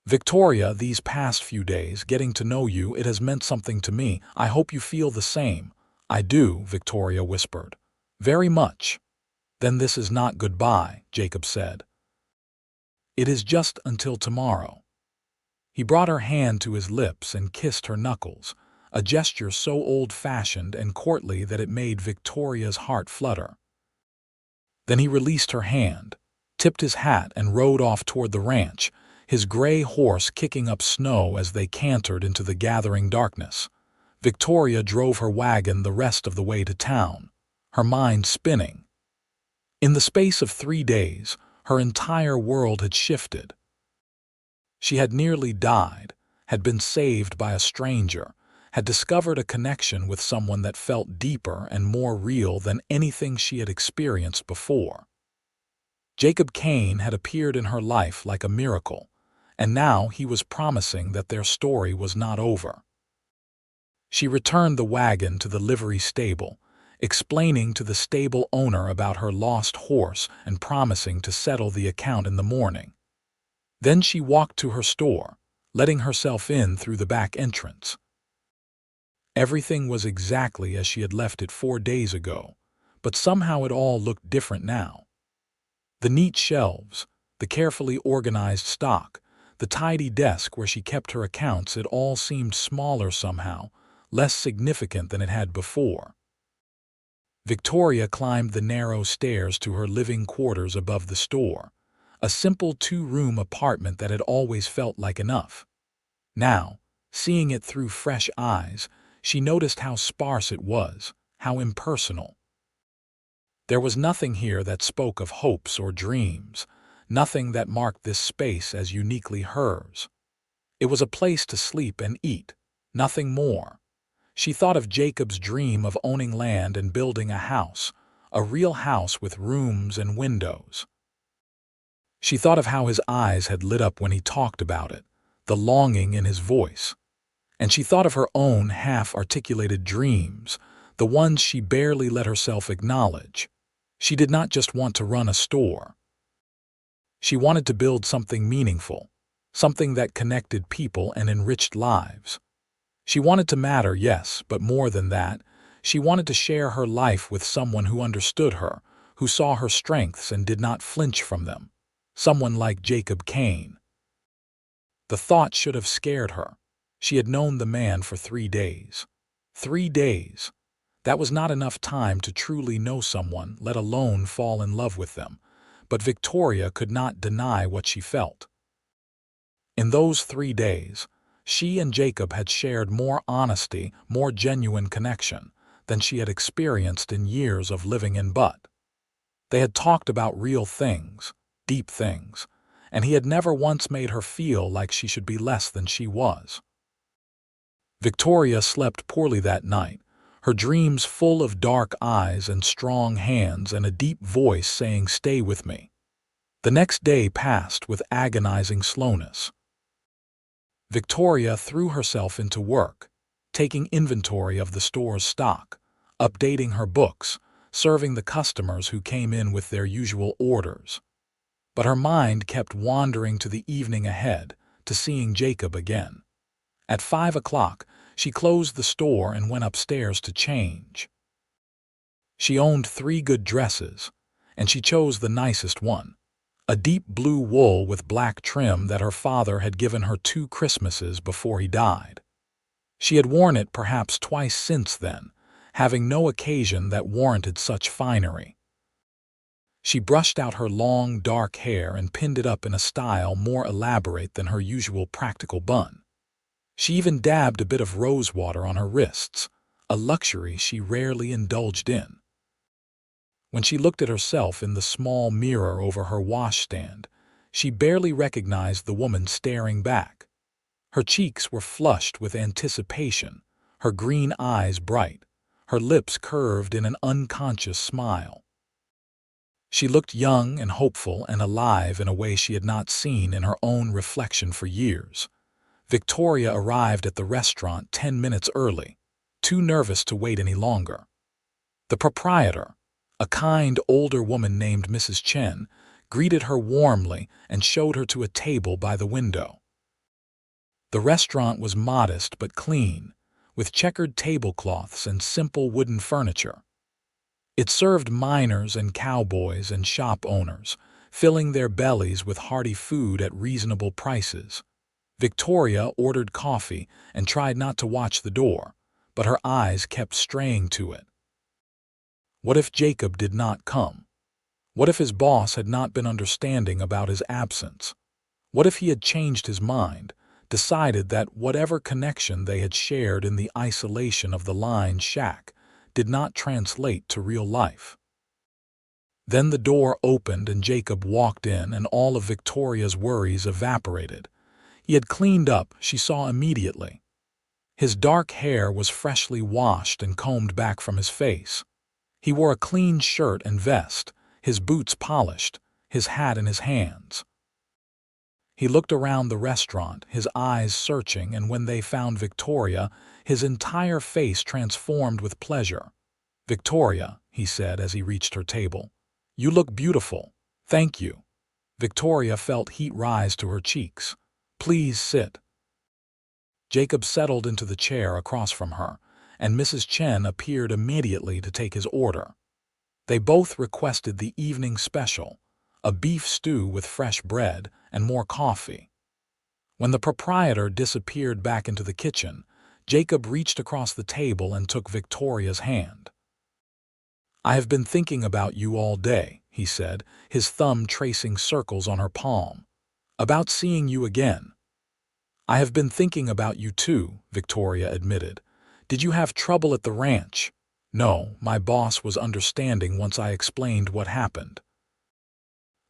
"Victoria, these past few days, getting to know you, it has meant something to me. I hope you feel the same." "I do," Victoria whispered. "Very much." "Then this is not goodbye," Jacob said. "It is just until tomorrow." He brought her hand to his lips and kissed her knuckles, a gesture so old-fashioned and courtly that it made Victoria's heart flutter. Then he released her hand, tipped his hat and rode off toward the ranch, his gray horse kicking up snow as they cantered into the gathering darkness. Victoria drove her wagon the rest of the way to town, her mind spinning. In the space of 3 days, her entire world had shifted. She had nearly died, had been saved by a stranger, had discovered a connection with someone that felt deeper and more real than anything she had experienced before. Jacob Kane had appeared in her life like a miracle, and now he was promising that their story was not over. She returned the wagon to the livery stable, explaining to the stable owner about her lost horse and promising to settle the account in the morning. Then she walked to her store, letting herself in through the back entrance. Everything was exactly as she had left it 4 days ago, but somehow it all looked different now. The neat shelves, the carefully organized stock, the tidy desk where she kept her accounts, it all seemed smaller somehow, less significant than it had before. Victoria climbed the narrow stairs to her living quarters above the store, a simple 2-room apartment that had always felt like enough. Now, seeing it through fresh eyes, she noticed how sparse it was, how impersonal. There was nothing here that spoke of hopes or dreams, nothing that marked this space as uniquely hers. It was a place to sleep and eat, nothing more. She thought of Jacob's dream of owning land and building a house, a real house with rooms and windows. She thought of how his eyes had lit up when he talked about it, the longing in his voice. And she thought of her own half-articulated dreams, the ones she barely let herself acknowledge. She did not just want to run a store. She wanted to build something meaningful, something that connected people and enriched lives. She wanted to matter, yes, but more than that, she wanted to share her life with someone who understood her, who saw her strengths and did not flinch from them. Someone like Jacob Kane. The thought should have scared her. She had known the man for 3 days. 3 days. That was not enough time to truly know someone, let alone fall in love with them. But Victoria could not deny what she felt. In those 3 days, she and Jacob had shared more honesty, more genuine connection than she had experienced in years of living in Butt. They had talked about real things, deep things, and he had never once made her feel like she should be less than she was. Victoria slept poorly that night, her dreams full of dark eyes and strong hands and a deep voice saying, "Stay with me." The next day passed with agonizing slowness. Victoria threw herself into work, taking inventory of the store's stock, updating her books, serving the customers who came in with their usual orders. But her mind kept wandering to the evening ahead, to seeing Jacob again. At 5 o'clock, she closed the store and went upstairs to change. She owned 3 good dresses, and she chose the nicest one, a deep blue wool with black trim that her father had given her 2 Christmases before he died. She had worn it perhaps twice since then, having no occasion that warranted such finery. She brushed out her long, dark hair and pinned it up in a style more elaborate than her usual practical bun. She even dabbed a bit of rose water on her wrists, a luxury she rarely indulged in. When she looked at herself in the small mirror over her washstand, she barely recognized the woman staring back. Her cheeks were flushed with anticipation, her green eyes bright, her lips curved in an unconscious smile. She looked young and hopeful and alive in a way she had not seen in her own reflection for years. Victoria arrived at the restaurant 10 minutes early, too nervous to wait any longer. The proprietor, a kind older woman named Mrs. Chen, greeted her warmly and showed her to a table by the window. The restaurant was modest but clean, with checkered tablecloths and simple wooden furniture. It served miners and cowboys and shop owners, filling their bellies with hearty food at reasonable prices. Victoria ordered coffee and tried not to watch the door, but her eyes kept straying to it. What if Jacob did not come? What if his boss had not been understanding about his absence? What if he had changed his mind, decided that whatever connection they had shared in the isolation of the line shack did not translate to real life? Then the door opened and Jacob walked in, and all of Victoria's worries evaporated. He had cleaned up, she saw immediately. His dark hair was freshly washed and combed back from his face. He wore a clean shirt and vest, his boots polished, his hat in his hands. He looked around the restaurant, his eyes searching, and when they found Victoria, his entire face transformed with pleasure. "Victoria," he said as he reached her table, "you look beautiful. Thank you." Victoria felt heat rise to her cheeks. "Please sit." Jacob settled into the chair across from her, and Mrs. Chen appeared immediately to take his order. They both requested the evening special, a beef stew with fresh bread and more coffee. When the proprietor disappeared back into the kitchen, Jacob reached across the table and took Victoria's hand. "I have been thinking about you all day," he said, his thumb tracing circles on her palm. "About seeing you again." "I have been thinking about you too," Victoria admitted. "Did you have trouble at the ranch?" "No, my boss was understanding once I explained what happened.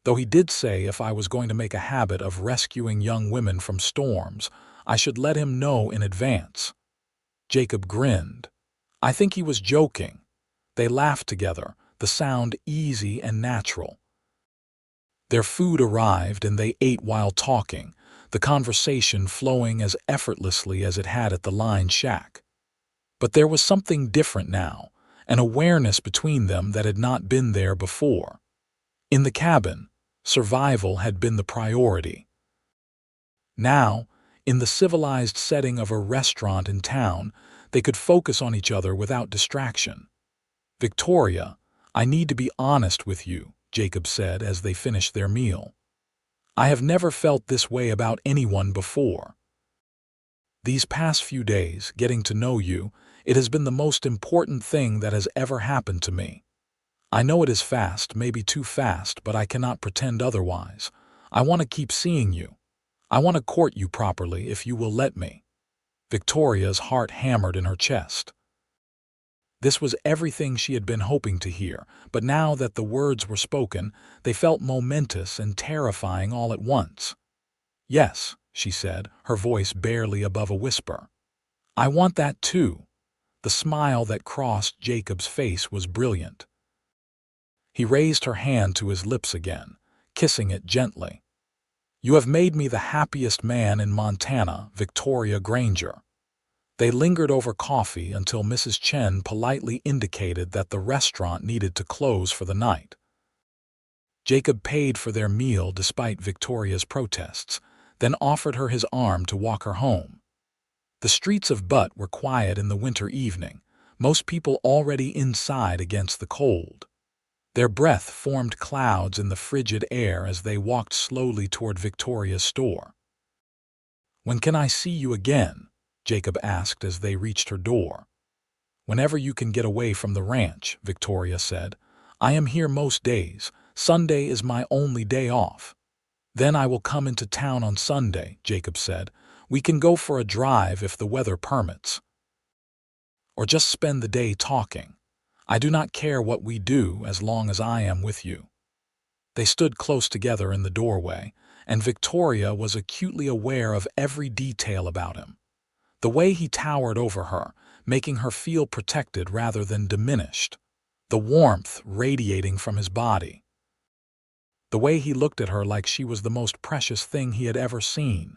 Though he did say if I was going to make a habit of rescuing young women from storms, I should let him know in advance." Jacob grinned. I think he was joking. They laughed together, the sound easy and natural. Their food arrived and they ate while talking, the conversation flowing as effortlessly as it had at the Line Shack. But there was something different now, an awareness between them that had not been there before. In the cabin, survival had been the priority. Now, in the civilized setting of a restaurant in town, they could focus on each other without distraction. "Victoria, I need to be honest with you," Jacob said as they finished their meal. "I have never felt this way about anyone before. These past few days, getting to know you, it has been the most important thing that has ever happened to me. I know it is fast, maybe too fast, but I cannot pretend otherwise. I want to keep seeing you. I want to court you properly if you will let me." Victoria's heart hammered in her chest. This was everything she had been hoping to hear, but now that the words were spoken, they felt momentous and terrifying all at once. "Yes," she said, her voice barely above a whisper. "I want that too." The smile that crossed Jacob's face was brilliant. He raised her hand to his lips again, kissing it gently. "You have made me the happiest man in Montana, Victoria Granger." They lingered over coffee until Mrs. Chen politely indicated that the restaurant needed to close for the night. Jacob paid for their meal despite Victoria's protests, then offered her his arm to walk her home. The streets of Butte were quiet in the winter evening, most people already inside against the cold. Their breath formed clouds in the frigid air as they walked slowly toward Victoria's store. "When can I see you again?" Jacob asked as they reached her door. "Whenever you can get away from the ranch," Victoria said. "I am here most days. Sunday is my only day off." "Then I will come into town on Sunday," Jacob said. "We can go for a drive if the weather permits. Or just spend the day talking. I do not care what we do as long as I am with you." They stood close together in the doorway, and Victoria was acutely aware of every detail about him. The way he towered over her, making her feel protected rather than diminished. The warmth radiating from his body. The way he looked at her like she was the most precious thing he had ever seen.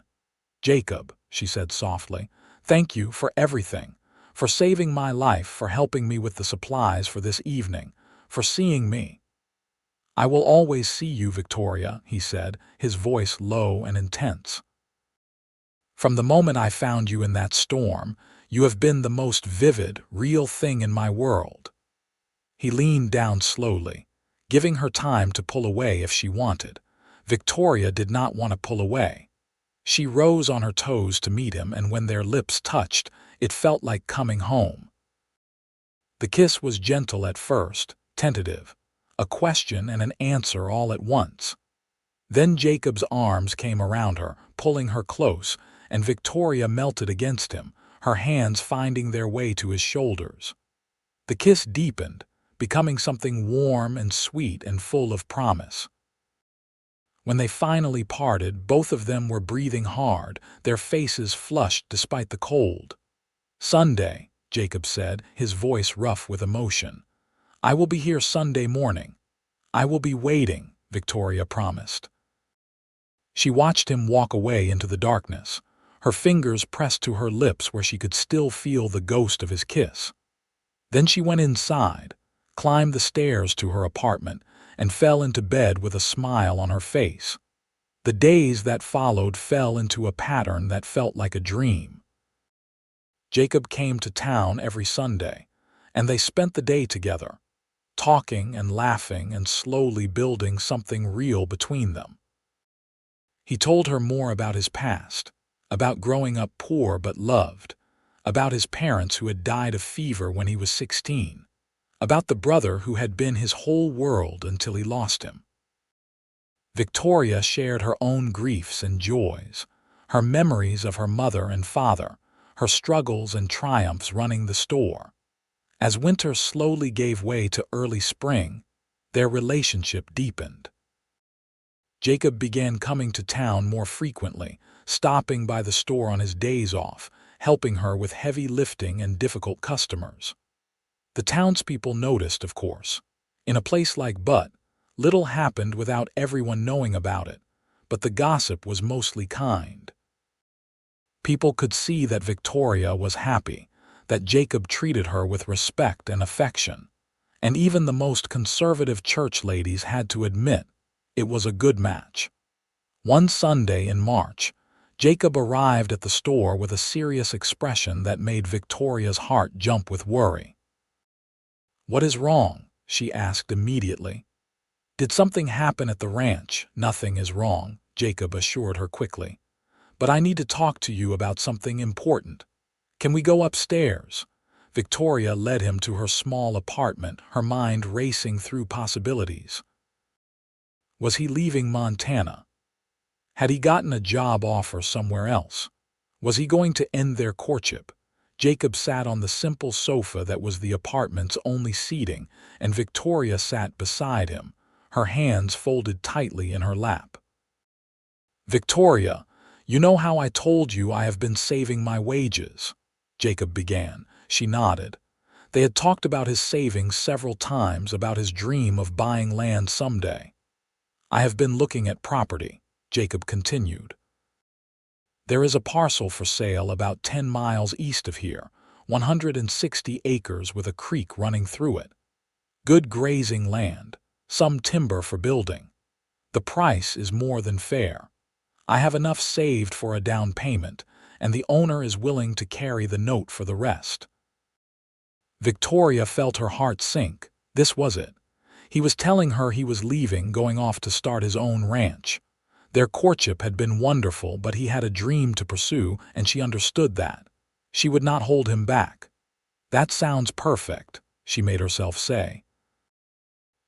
"Jacob," she said softly, "thank you for everything. For saving my life, for helping me with the supplies for this evening, for seeing me." "I will always see you, Victoria," he said, his voice low and intense. "From the moment I found you in that storm, you have been the most vivid, real thing in my world." He leaned down slowly, giving her time to pull away if she wanted. Victoria did not want to pull away. She rose on her toes to meet him, and when their lips touched, it felt like coming home. The kiss was gentle at first, tentative, a question and an answer all at once. Then Jacob's arms came around her, pulling her close, and Victoria melted against him, her hands finding their way to his shoulders. The kiss deepened, becoming something warm and sweet and full of promise. When they finally parted, both of them were breathing hard, their faces flushed despite the cold. "Sunday," Jacob said, his voice rough with emotion. "I will be here Sunday morning." "I will be waiting," Victoria promised. She watched him walk away into the darkness, her fingers pressed to her lips where she could still feel the ghost of his kiss. Then she went inside, climbed the stairs to her apartment, and fell into bed with a smile on her face. The days that followed fell into a pattern that felt like a dream. Jacob came to town every Sunday, and they spent the day together, talking and laughing and slowly building something real between them. He told her more about his past, about growing up poor but loved, about his parents who had died of fever when he was 16, about the brother who had been his whole world until he lost him. Victoria shared her own griefs and joys, her memories of her mother and father, her struggles and triumphs running the store. As winter slowly gave way to early spring, their relationship deepened. Jacob began coming to town more frequently, stopping by the store on his days off, helping her with heavy lifting and difficult customers. The townspeople noticed, of course. In a place like Butte, little happened without everyone knowing about it, but the gossip was mostly kind. People could see that Victoria was happy, that Jacob treated her with respect and affection, and even the most conservative church ladies had to admit it was a good match. One Sunday in March, Jacob arrived at the store with a serious expression that made Victoria's heart jump with worry. "What is wrong?" she asked immediately. "Did something happen at the ranch?" "Nothing is wrong," Jacob assured her quickly. "But I need to talk to you about something important. Can we go upstairs?" Victoria led him to her small apartment, her mind racing through possibilities. Was he leaving Montana? Had he gotten a job offer somewhere else? Was he going to end their courtship? Jacob sat on the simple sofa that was the apartment's only seating, and Victoria sat beside him, her hands folded tightly in her lap. "Victoria, you know how I told you I have been saving my wages?" Jacob began. She nodded. They had talked about his savings several times, about his dream of buying land someday. "I have been looking at property," Jacob continued. "There is a parcel for sale about 10 miles east of here, 160 acres with a creek running through it. Good grazing land, some timber for building. The price is more than fair. I have enough saved for a down payment, and the owner is willing to carry the note for the rest." Victoria felt her heart sink. This was it. He was telling her he was leaving, going off to start his own ranch. Their courtship had been wonderful, but he had a dream to pursue, and she understood that. She would not hold him back. "That sounds perfect," she made herself say.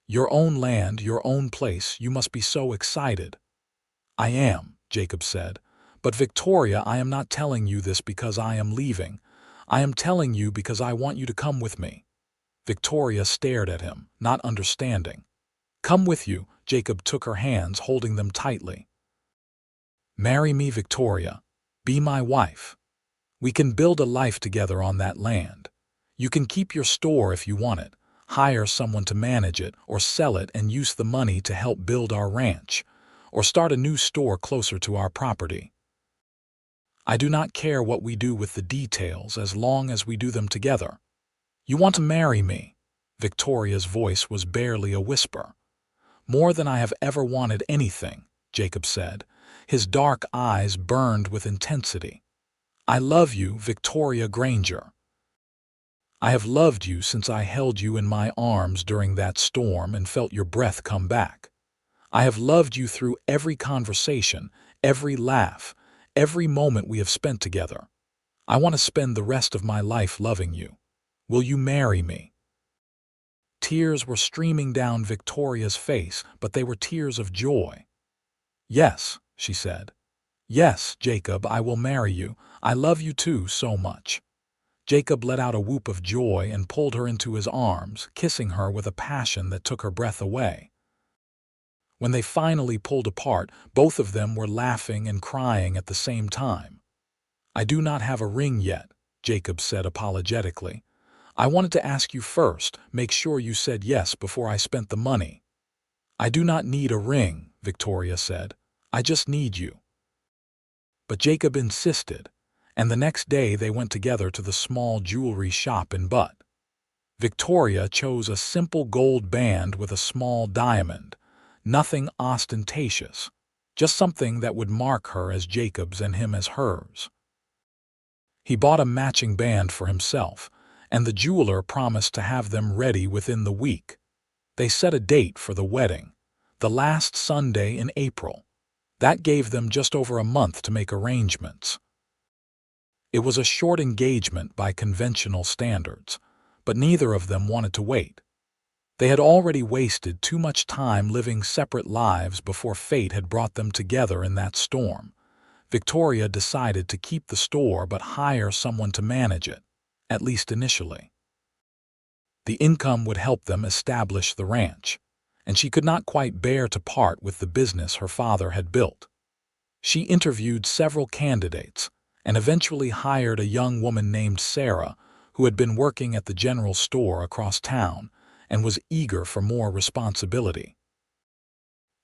"Your own land, your own place, you must be so excited." "I am," Jacob said. "But Victoria, I am not telling you this because I am leaving. I am telling you because I want you to come with me." Victoria stared at him, not understanding. "Come with you," Jacob took her hands, holding them tightly. "Marry me, Victoria. Be my wife. We can build a life together on that land. You can keep your store if you want it, hire someone to manage it, or sell it and use the money to help build our ranch, or start a new store closer to our property. I do not care what we do with the details as long as we do them together. You want to marry me?" Victoria's voice was barely a whisper. "More than I have ever wanted anything," Jacob said. His dark eyes burned with intensity. "I love you, Victoria Granger. I have loved you since I held you in my arms during that storm and felt your breath come back. I have loved you through every conversation, every laugh, every moment we have spent together. I want to spend the rest of my life loving you. Will you marry me?" Tears were streaming down Victoria's face, but they were tears of joy. "Yes," she said. "Yes, Jacob, I will marry you. I love you too so much." Jacob let out a whoop of joy and pulled her into his arms, kissing her with a passion that took her breath away. When they finally pulled apart, both of them were laughing and crying at the same time. "I do not have a ring yet," Jacob said apologetically. "I wanted to ask you first, make sure you said yes before I spent the money." "I do not need a ring," Victoria said. "I just need you." But Jacob insisted, and the next day they went together to the small jewelry shop in Butt. Victoria chose a simple gold band with a small diamond, nothing ostentatious, just something that would mark her as Jacob's and him as hers. He bought a matching band for himself, and the jeweler promised to have them ready within the week. They set a date for the wedding, the last Sunday in April. That gave them just over a month to make arrangements. It was a short engagement by conventional standards, but neither of them wanted to wait. They had already wasted too much time living separate lives before fate had brought them together in that storm. Victoria decided to keep the store but hire someone to manage it, at least initially. The income would help them establish the ranch, and she could not quite bear to part with the business her father had built. She interviewed several candidates and eventually hired a young woman named Sarah, who had been working at the general store across town and was eager for more responsibility.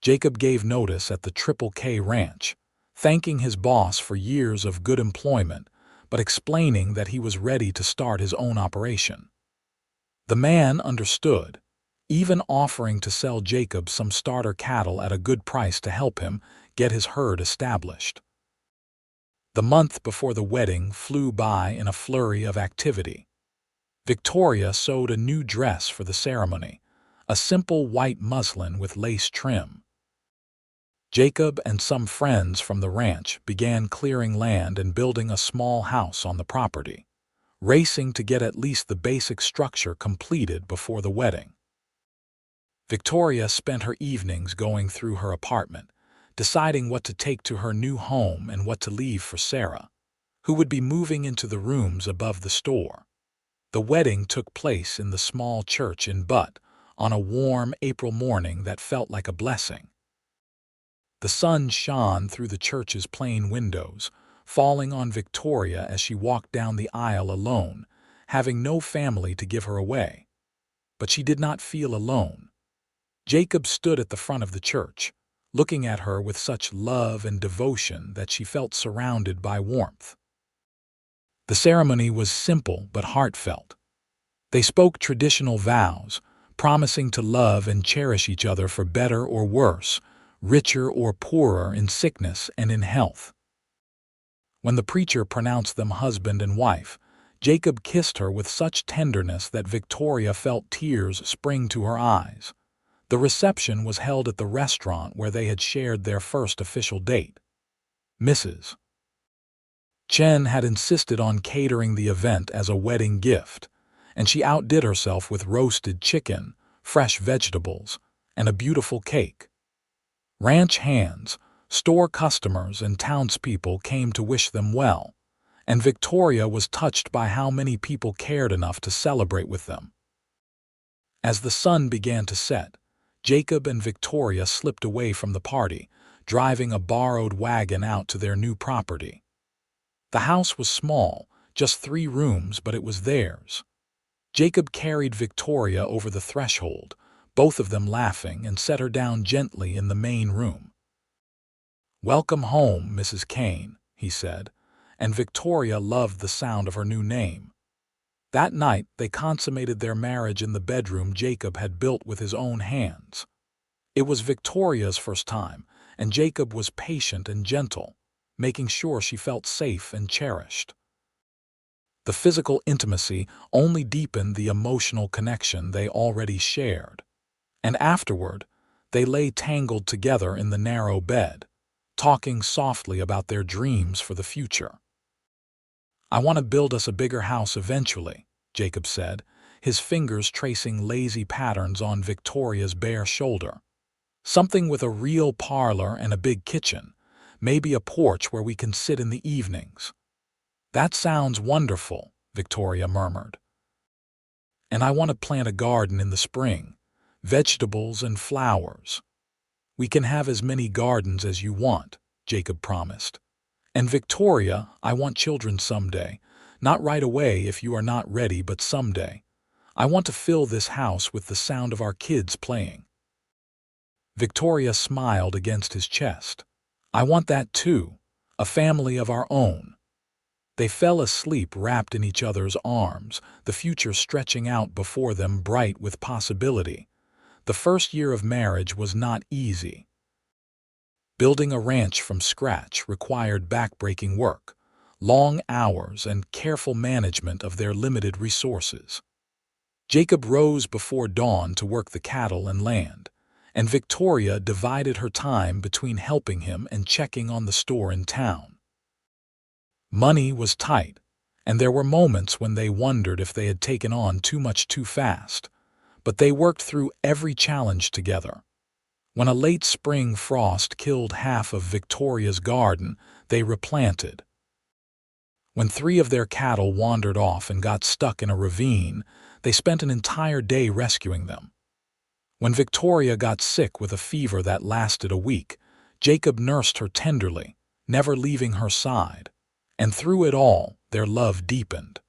Jacob gave notice at the Triple K Ranch, thanking his boss for years of good employment, but explaining that he was ready to start his own operation. The man understood, even offering to sell Jacob some starter cattle at a good price to help him get his herd established. The month before the wedding flew by in a flurry of activity. Victoria sewed a new dress for the ceremony, a simple white muslin with lace trim. Jacob and some friends from the ranch began clearing land and building a small house on the property, racing to get at least the basic structure completed before the wedding. Victoria spent her evenings going through her apartment, deciding what to take to her new home and what to leave for Sarah, who would be moving into the rooms above the store. The wedding took place in the small church in Butt on a warm April morning that felt like a blessing. The sun shone through the church's plain windows, falling on Victoria as she walked down the aisle alone, having no family to give her away. But she did not feel alone. Jacob stood at the front of the church, looking at her with such love and devotion that she felt surrounded by warmth. The ceremony was simple but heartfelt. They spoke traditional vows, promising to love and cherish each other for better or worse, richer or poorer in sickness and in health. When the preacher pronounced them husband and wife, Jacob kissed her with such tenderness that Victoria felt tears spring to her eyes. The reception was held at the restaurant where they had shared their first official date. Mrs. Chen had insisted on catering the event as a wedding gift, and she outdid herself with roasted chicken, fresh vegetables, and a beautiful cake. Ranch hands, store customers, and townspeople came to wish them well, and Victoria was touched by how many people cared enough to celebrate with them. As the sun began to set, Jacob and Victoria slipped away from the party, driving a borrowed wagon out to their new property. The house was small, just 3 rooms, but it was theirs. Jacob carried Victoria over the threshold, both of them laughing, and set her down gently in the main room. "Welcome home, Mrs. Kane," he said, and Victoria loved the sound of her new name. That night they consummated their marriage in the bedroom Jacob had built with his own hands. It was Victoria's first time, and Jacob was patient and gentle, making sure she felt safe and cherished. The physical intimacy only deepened the emotional connection they already shared. And afterward, they lay tangled together in the narrow bed, talking softly about their dreams for the future. "I want to build us a bigger house eventually," Jacob said, his fingers tracing lazy patterns on Victoria's bare shoulder. "Something with a real parlor and a big kitchen, maybe a porch where we can sit in the evenings." "That sounds wonderful," Victoria murmured. "And I want to plant a garden in the spring, vegetables and flowers." "We can have as many gardens as you want," Jacob promised. "And Victoria, I want children someday, Not right away if you are not ready, but someday. I want to fill this house with the sound of our kids playing." Victoria smiled against his chest. "I want that too, a family of our own." They fell asleep wrapped in each other's arms, the future stretching out before them bright with possibility. The first year of marriage was not easy. Building a ranch from scratch required backbreaking work, long hours, and careful management of their limited resources. Jacob rose before dawn to work the cattle and land, and Victoria divided her time between helping him and checking on the store in town. Money was tight, and there were moments when they wondered if they had taken on too much too fast, but they worked through every challenge together. When a late spring frost killed half of Victoria's garden, they replanted. When 3 of their cattle wandered off and got stuck in a ravine, they spent an entire day rescuing them. When Victoria got sick with a fever that lasted a week, Jacob nursed her tenderly, never leaving her side. And through it all, their love deepened.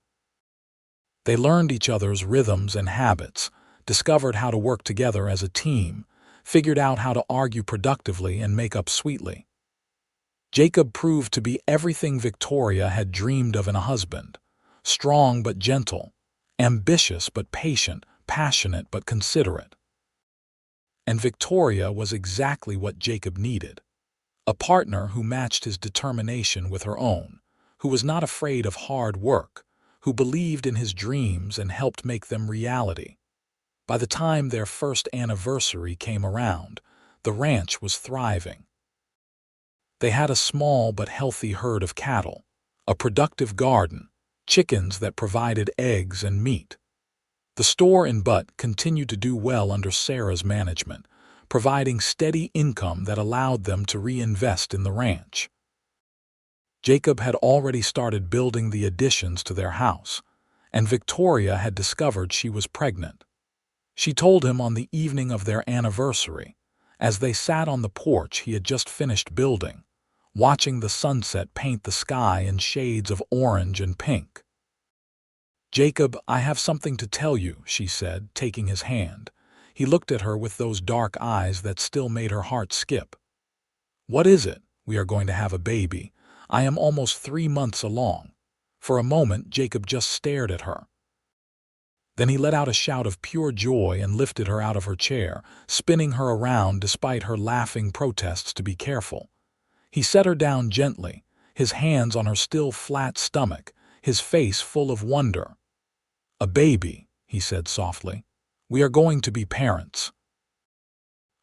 They learned each other's rhythms and habits, discovered how to work together as a team, figured out how to argue productively and make up sweetly. Jacob proved to be everything Victoria had dreamed of in a husband: strong but gentle, ambitious but patient, passionate but considerate. And Victoria was exactly what Jacob needed: a partner who matched his determination with her own, who was not afraid of hard work, who believed in his dreams and helped make them reality. By the time their first anniversary came around, the ranch was thriving. They had a small but healthy herd of cattle, a productive garden, chickens that provided eggs and meat. The store in Butte continued to do well under Sarah's management, providing steady income that allowed them to reinvest in the ranch. Jacob had already started building the additions to their house, and Victoria had discovered she was pregnant. She told him on the evening of their anniversary, as they sat on the porch he had just finished building, watching the sunset paint the sky in shades of orange and pink. "Jacob, I have something to tell you," she said, taking his hand. He looked at her with those dark eyes that still made her heart skip. "What is it?" "We are going to have a baby. I am almost 3 months along." For a moment, Jacob just stared at her. Then he let out a shout of pure joy and lifted her out of her chair, spinning her around despite her laughing protests to be careful. He set her down gently, his hands on her still flat stomach, his face full of wonder. "A baby," he said softly. "We are going to be parents."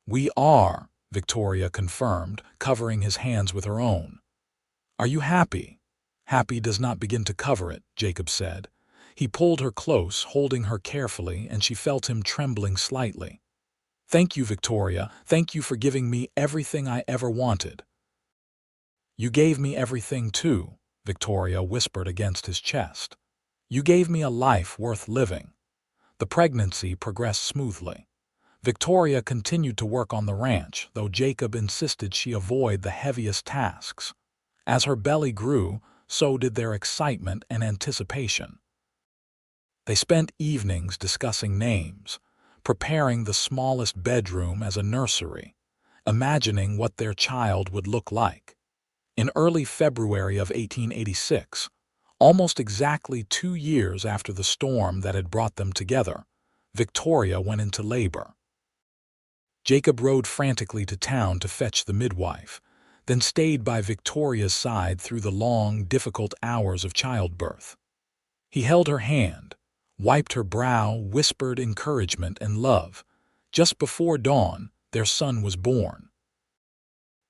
"We are," Victoria confirmed, covering his hands with her own. "Are you happy?" "Happy does not begin to cover it," Jacob said. He pulled her close, holding her carefully, and she felt him trembling slightly. "Thank you, Victoria. Thank you for giving me everything I ever wanted." "You gave me everything too," Victoria whispered against his chest. "You gave me a life worth living." The pregnancy progressed smoothly. Victoria continued to work on the ranch, though Jacob insisted she avoid the heaviest tasks. As her belly grew, so did their excitement and anticipation. They spent evenings discussing names, preparing the smallest bedroom as a nursery, imagining what their child would look like. In early February of 1886, almost exactly 2 years after the storm that had brought them together, Victoria went into labor. Jacob rode frantically to town to fetch the midwife, then stayed by Victoria's side through the long, difficult hours of childbirth. He held her hand, wiped her brow, whispered encouragement and love. Just before dawn, their son was born.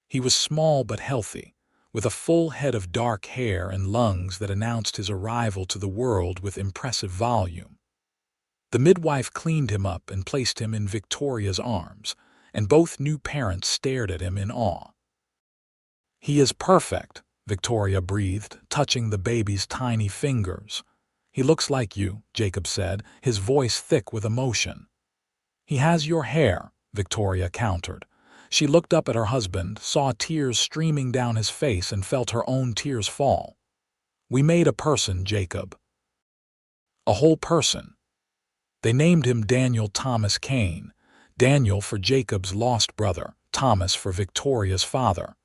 He was small but healthy, with a full head of dark hair and lungs that announced his arrival to the world with impressive volume. The midwife cleaned him up and placed him in Victoria's arms, and both new parents stared at him in awe. "He is perfect," Victoria breathed, touching the baby's tiny fingers. "He looks like you," Jacob said, his voice thick with emotion. "He has your hair," Victoria countered. She looked up at her husband, saw tears streaming down his face, and felt her own tears fall. We made a person, Jacob. A whole person. They named him Daniel Thomas Kane, Daniel for Jacob's lost brother, Thomas for Victoria's father.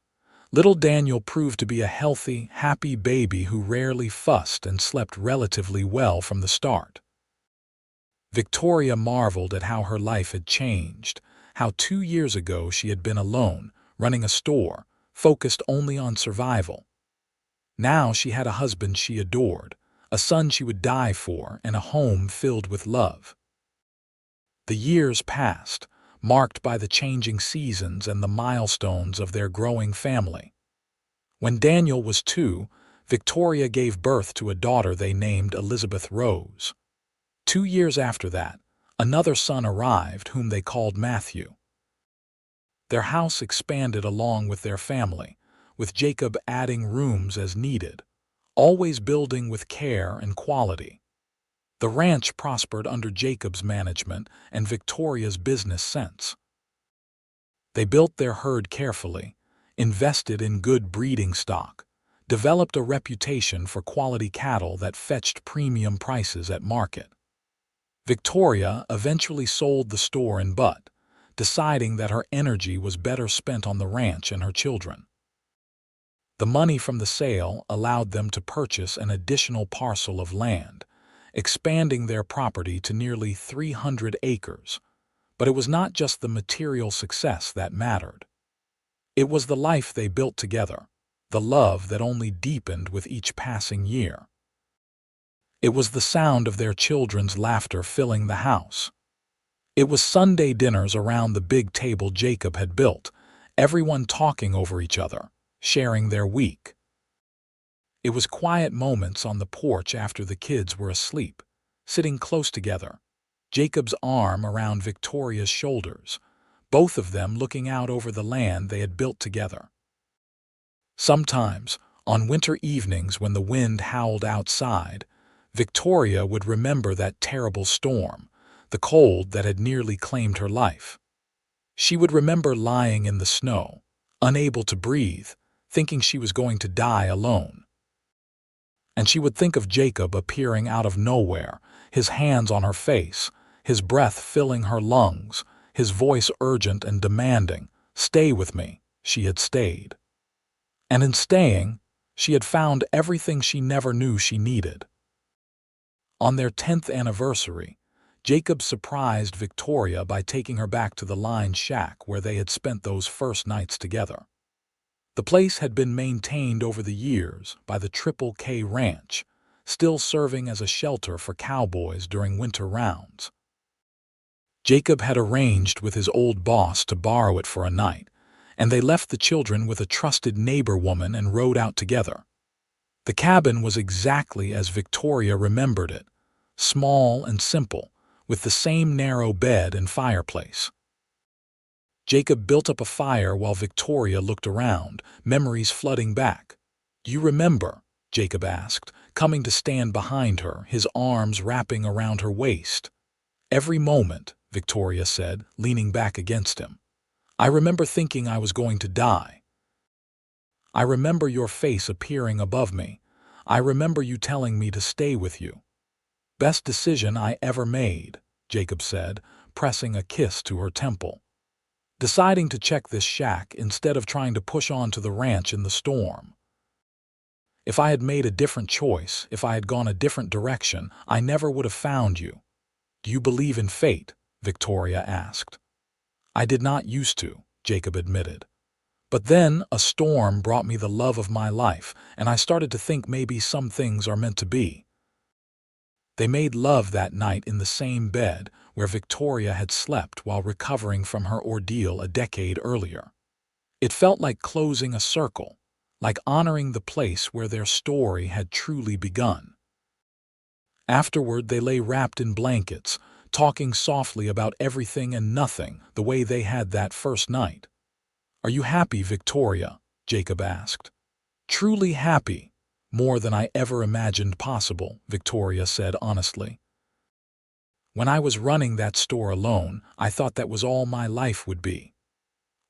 Little Daniel proved to be a healthy, happy baby who rarely fussed and slept relatively well from the start. Victoria marveled at how her life had changed, how 2 years ago she had been alone, running a store, focused only on survival. Now she had a husband she adored, a son she would die for, and a home filled with love. The years passed, marked by the changing seasons and the milestones of their growing family. When Daniel was 2, Victoria gave birth to a daughter they named Elizabeth Rose. 2 years after that, another son arrived whom they called Matthew. Their house expanded along with their family, with Jacob adding rooms as needed, always building with care and quality. The ranch prospered under Jacob's management and Victoria's business sense. They built their herd carefully, invested in good breeding stock, developed a reputation for quality cattle that fetched premium prices at market. Victoria eventually sold the store in Butt, deciding that her energy was better spent on the ranch and her children. The money from the sale allowed them to purchase an additional parcel of land, expanding their property to nearly 300 acres. But it was not just the material success that mattered. It was the life they built together, the love that only deepened with each passing year. It was the sound of their children's laughter filling the house. It was Sunday dinners around the big table Jacob had built, everyone talking over each other, sharing their week. It was quiet moments on the porch after the kids were asleep, sitting close together, Jacob's arm around Victoria's shoulders, both of them looking out over the land they had built together. Sometimes, on winter evenings when the wind howled outside, Victoria would remember that terrible storm, the cold that had nearly claimed her life. She would remember lying in the snow, unable to breathe, thinking she was going to die alone. And she would think of Jacob appearing out of nowhere, his hands on her face, his breath filling her lungs, his voice urgent and demanding. "Stay with me." She had stayed. And in staying, she had found everything she never knew she needed. On their 10th anniversary, Jacob surprised Victoria by taking her back to the line shack where they had spent those first nights together. The place had been maintained over the years by the Triple K Ranch, still serving as a shelter for cowboys during winter rounds. Jacob had arranged with his old boss to borrow it for a night, and they left the children with a trusted neighbor woman and rode out together. The cabin was exactly as Victoria remembered it, small and simple, with the same narrow bed and fireplace. Jacob built up a fire while Victoria looked around, memories flooding back. "Do you remember?" Jacob asked, coming to stand behind her, his arms wrapping around her waist. "Every moment," Victoria said, leaning back against him. "I remember thinking I was going to die. I remember your face appearing above me. I remember you telling me to stay with you." "Best decision I ever made," Jacob said, pressing a kiss to her temple. "Deciding to check this shack instead of trying to push on to the ranch in the storm. If I had made a different choice, if I had gone a different direction, I never would have found you." "Do you believe in fate?" Victoria asked. "I did not used to," Jacob admitted. "But then a storm brought me the love of my life, and I started to think maybe some things are meant to be." They made love that night in the same bed where Victoria had slept while recovering from her ordeal a decade earlier. It felt like closing a circle, like honoring the place where their story had truly begun. Afterward, they lay wrapped in blankets, talking softly about everything and nothing, the way they had that first night. "Are you happy, Victoria?" Jacob asked. "Truly happy, more than I ever imagined possible," Victoria said honestly. "When I was running that store alone, I thought that was all my life would be.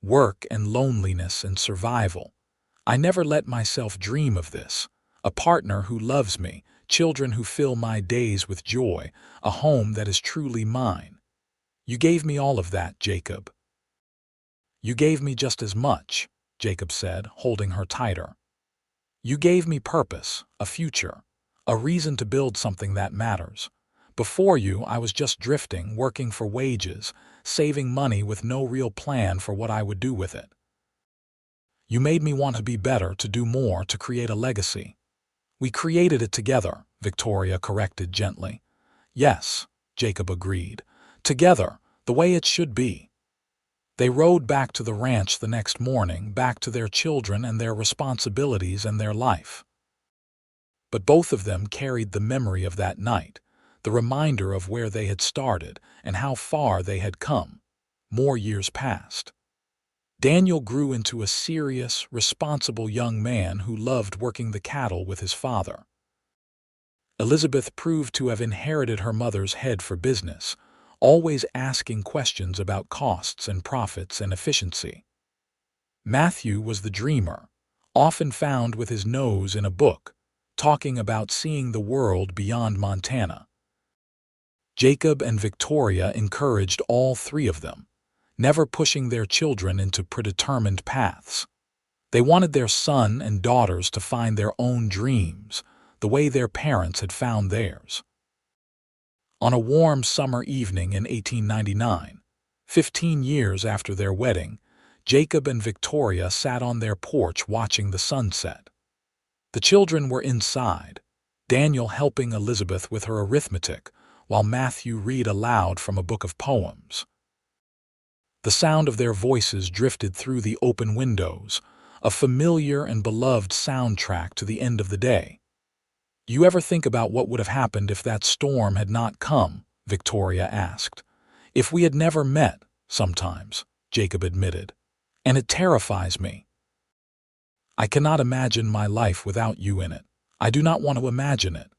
Work and loneliness and survival. I never let myself dream of this. A partner who loves me, children who fill my days with joy, a home that is truly mine. You gave me all of that, Jacob. You gave me just as much, Jacob said, holding her tighter. You gave me purpose, a future, a reason to build something that matters. Before you, I was just drifting, working for wages, saving money with no real plan for what I would do with it. You made me want to be better, to do more, to create a legacy. We created it together, Victoria corrected gently. Yes, Jacob agreed. Together, the way it should be. They rode back to the ranch the next morning, back to their children and their responsibilities and their life. But both of them carried the memory of that night, the reminder of where they had started and how far they had come. More years passed. Daniel grew into a serious, responsible young man who loved working the cattle with his father. Elizabeth proved to have inherited her mother's head for business, always asking questions about costs and profits and efficiency. Matthew was the dreamer, often found with his nose in a book, talking about seeing the world beyond Montana. Jacob and Victoria encouraged all three of them, never pushing their children into predetermined paths. They wanted their son and daughters to find their own dreams, the way their parents had found theirs. On a warm summer evening in 1899, 15 years after their wedding, Jacob and Victoria sat on their porch watching the sunset. The children were inside, Daniel helping Elizabeth with her arithmetic, while Matthew read aloud from a book of poems. The sound of their voices drifted through the open windows, a familiar and beloved soundtrack to the end of the day. You ever think about what would have happened if that storm had not come? Victoria asked. If we had never met, sometimes, Jacob admitted. And it terrifies me. I cannot imagine my life without you in it. I do not want to imagine it.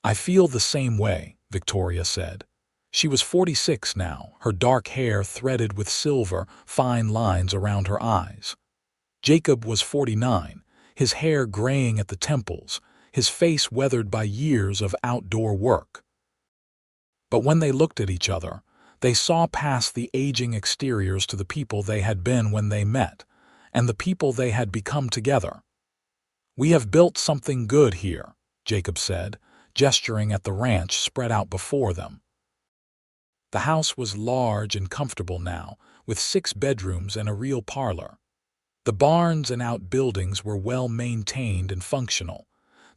I feel the same way, Victoria said. She was 46 now, her dark hair threaded with silver, fine lines around her eyes. Jacob was 49, his hair graying at the temples, his face weathered by years of outdoor work. But when they looked at each other, they saw past the aging exteriors to the people they had been when they met, and the people they had become together. We have built something good here, Jacob said, gesturing at the ranch spread out before them. The house was large and comfortable now, with 6 bedrooms and a real parlor. The barns and outbuildings were well maintained and functional.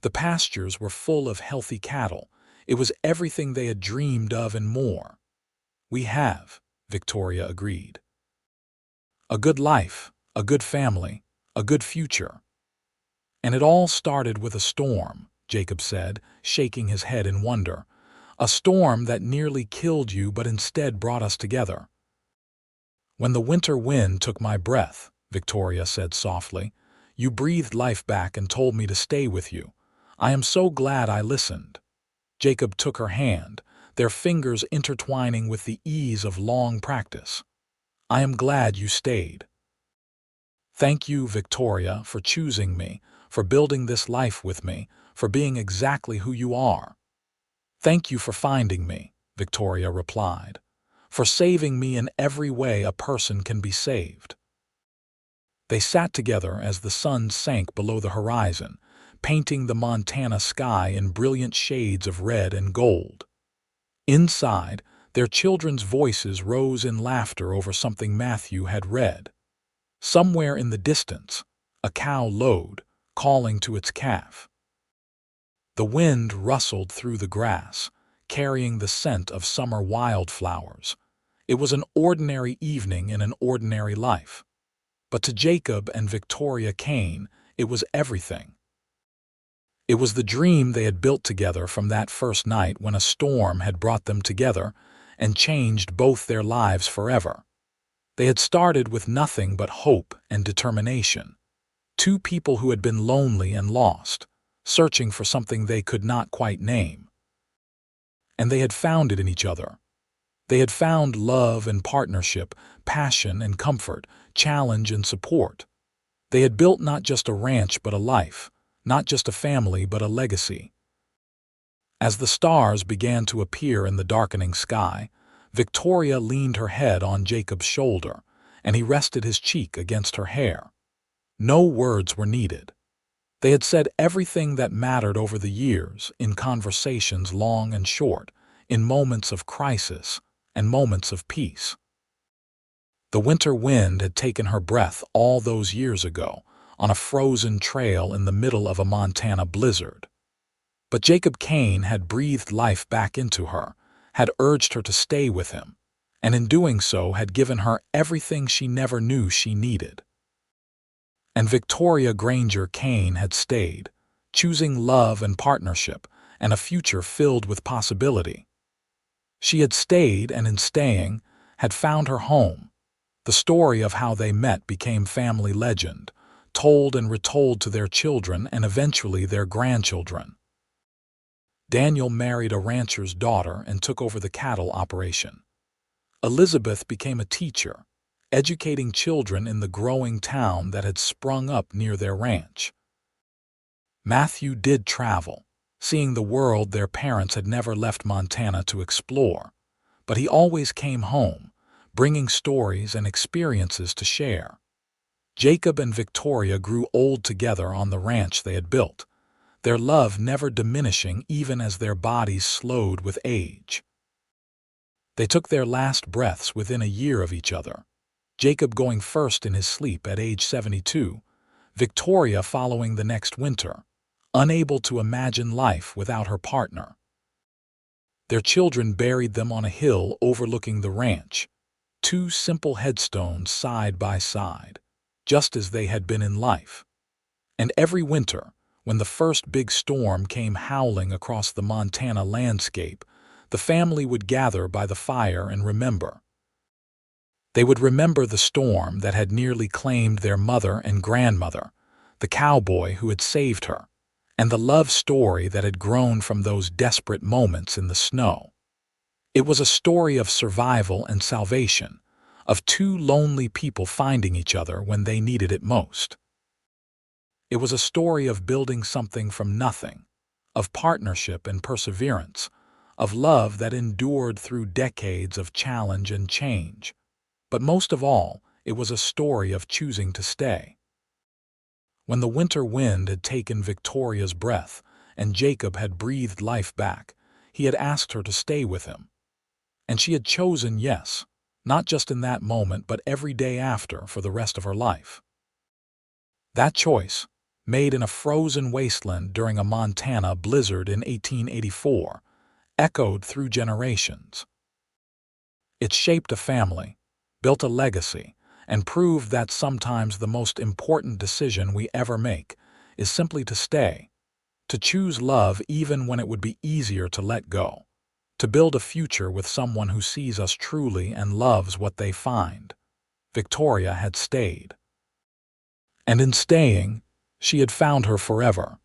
The pastures were full of healthy cattle. It was everything they had dreamed of and more. We have, Victoria agreed. A good life, a good family, a good future. And it all started with a storm, Jacob said, shaking his head in wonder. A storm that nearly killed you but instead brought us together. When the winter wind took my breath, Victoria said softly, you breathed life back and told me to stay with you. I am so glad I listened. Jacob took her hand, their fingers intertwining with the ease of long practice. I am glad you stayed. Thank you, Victoria, for choosing me, for building this life with me, for being exactly who you are. Thank you for finding me, Victoria replied, for saving me in every way a person can be saved. They sat together as the sun sank below the horizon, painting the Montana sky in brilliant shades of red and gold. Inside, their children's voices rose in laughter over something Matthew had read. Somewhere in the distance, a cow lowed, calling to its calf. The wind rustled through the grass, carrying the scent of summer wildflowers. It was an ordinary evening in an ordinary life. But to Jacob and Victoria Kane, it was everything. It was the dream they had built together from that first night when a storm had brought them together and changed both their lives forever. They had started with nothing but hope and determination. 2 people who had been lonely and lost, searching for something they could not quite name. And they had found it in each other. They had found love and partnership, passion and comfort, challenge and support. They had built not just a ranch but a life, not just a family but a legacy. As the stars began to appear in the darkening sky, Victoria leaned her head on Jacob's shoulder, and he rested his cheek against her hair. No words were needed. They had said everything that mattered over the years, in conversations long and short, in moments of crisis and moments of peace. The winter wind had taken her breath all those years ago, on a frozen trail in the middle of a Montana blizzard. But Jacob Kane had breathed life back into her, had urged her to stay with him, and in doing so had given her everything she never knew she needed. And Victoria Granger Kane had stayed, choosing love and partnership and a future filled with possibility. She had stayed, and in staying, had found her home. The story of how they met became family legend, told and retold to their children and eventually their grandchildren. Daniel married a rancher's daughter and took over the cattle operation. Elizabeth became a teacher, educating children in the growing town that had sprung up near their ranch. Matthew did travel, seeing the world their parents had never left Montana to explore, but he always came home, bringing stories and experiences to share. Jacob and Victoria grew old together on the ranch they had built, their love never diminishing even as their bodies slowed with age. They took their last breaths within a year of each other, Jacob going first in his sleep at age 72, Victoria following the next winter, unable to imagine life without her partner. Their children buried them on a hill overlooking the ranch, two simple headstones side by side, just as they had been in life. And every winter, when the first big storm came howling across the Montana landscape, the family would gather by the fire and remember. They would remember the storm that had nearly claimed their mother and grandmother, the cowboy who had saved her, and the love story that had grown from those desperate moments in the snow. It was a story of survival and salvation, of two lonely people finding each other when they needed it most. It was a story of building something from nothing, of partnership and perseverance, of love that endured through decades of challenge and change. But most of all, it was a story of choosing to stay. When the winter wind had taken Victoria's breath and Jacob had breathed life back, he had asked her to stay with him. And she had chosen yes, not just in that moment but every day after for the rest of her life. That choice, made in a frozen wasteland during a Montana blizzard in 1884, echoed through generations. It shaped a family, built a legacy, and proved that sometimes the most important decision we ever make is simply to stay, to choose love even when it would be easier to let go, to build a future with someone who sees us truly and loves what they find. Victoria had stayed. And in staying, she had found her forever.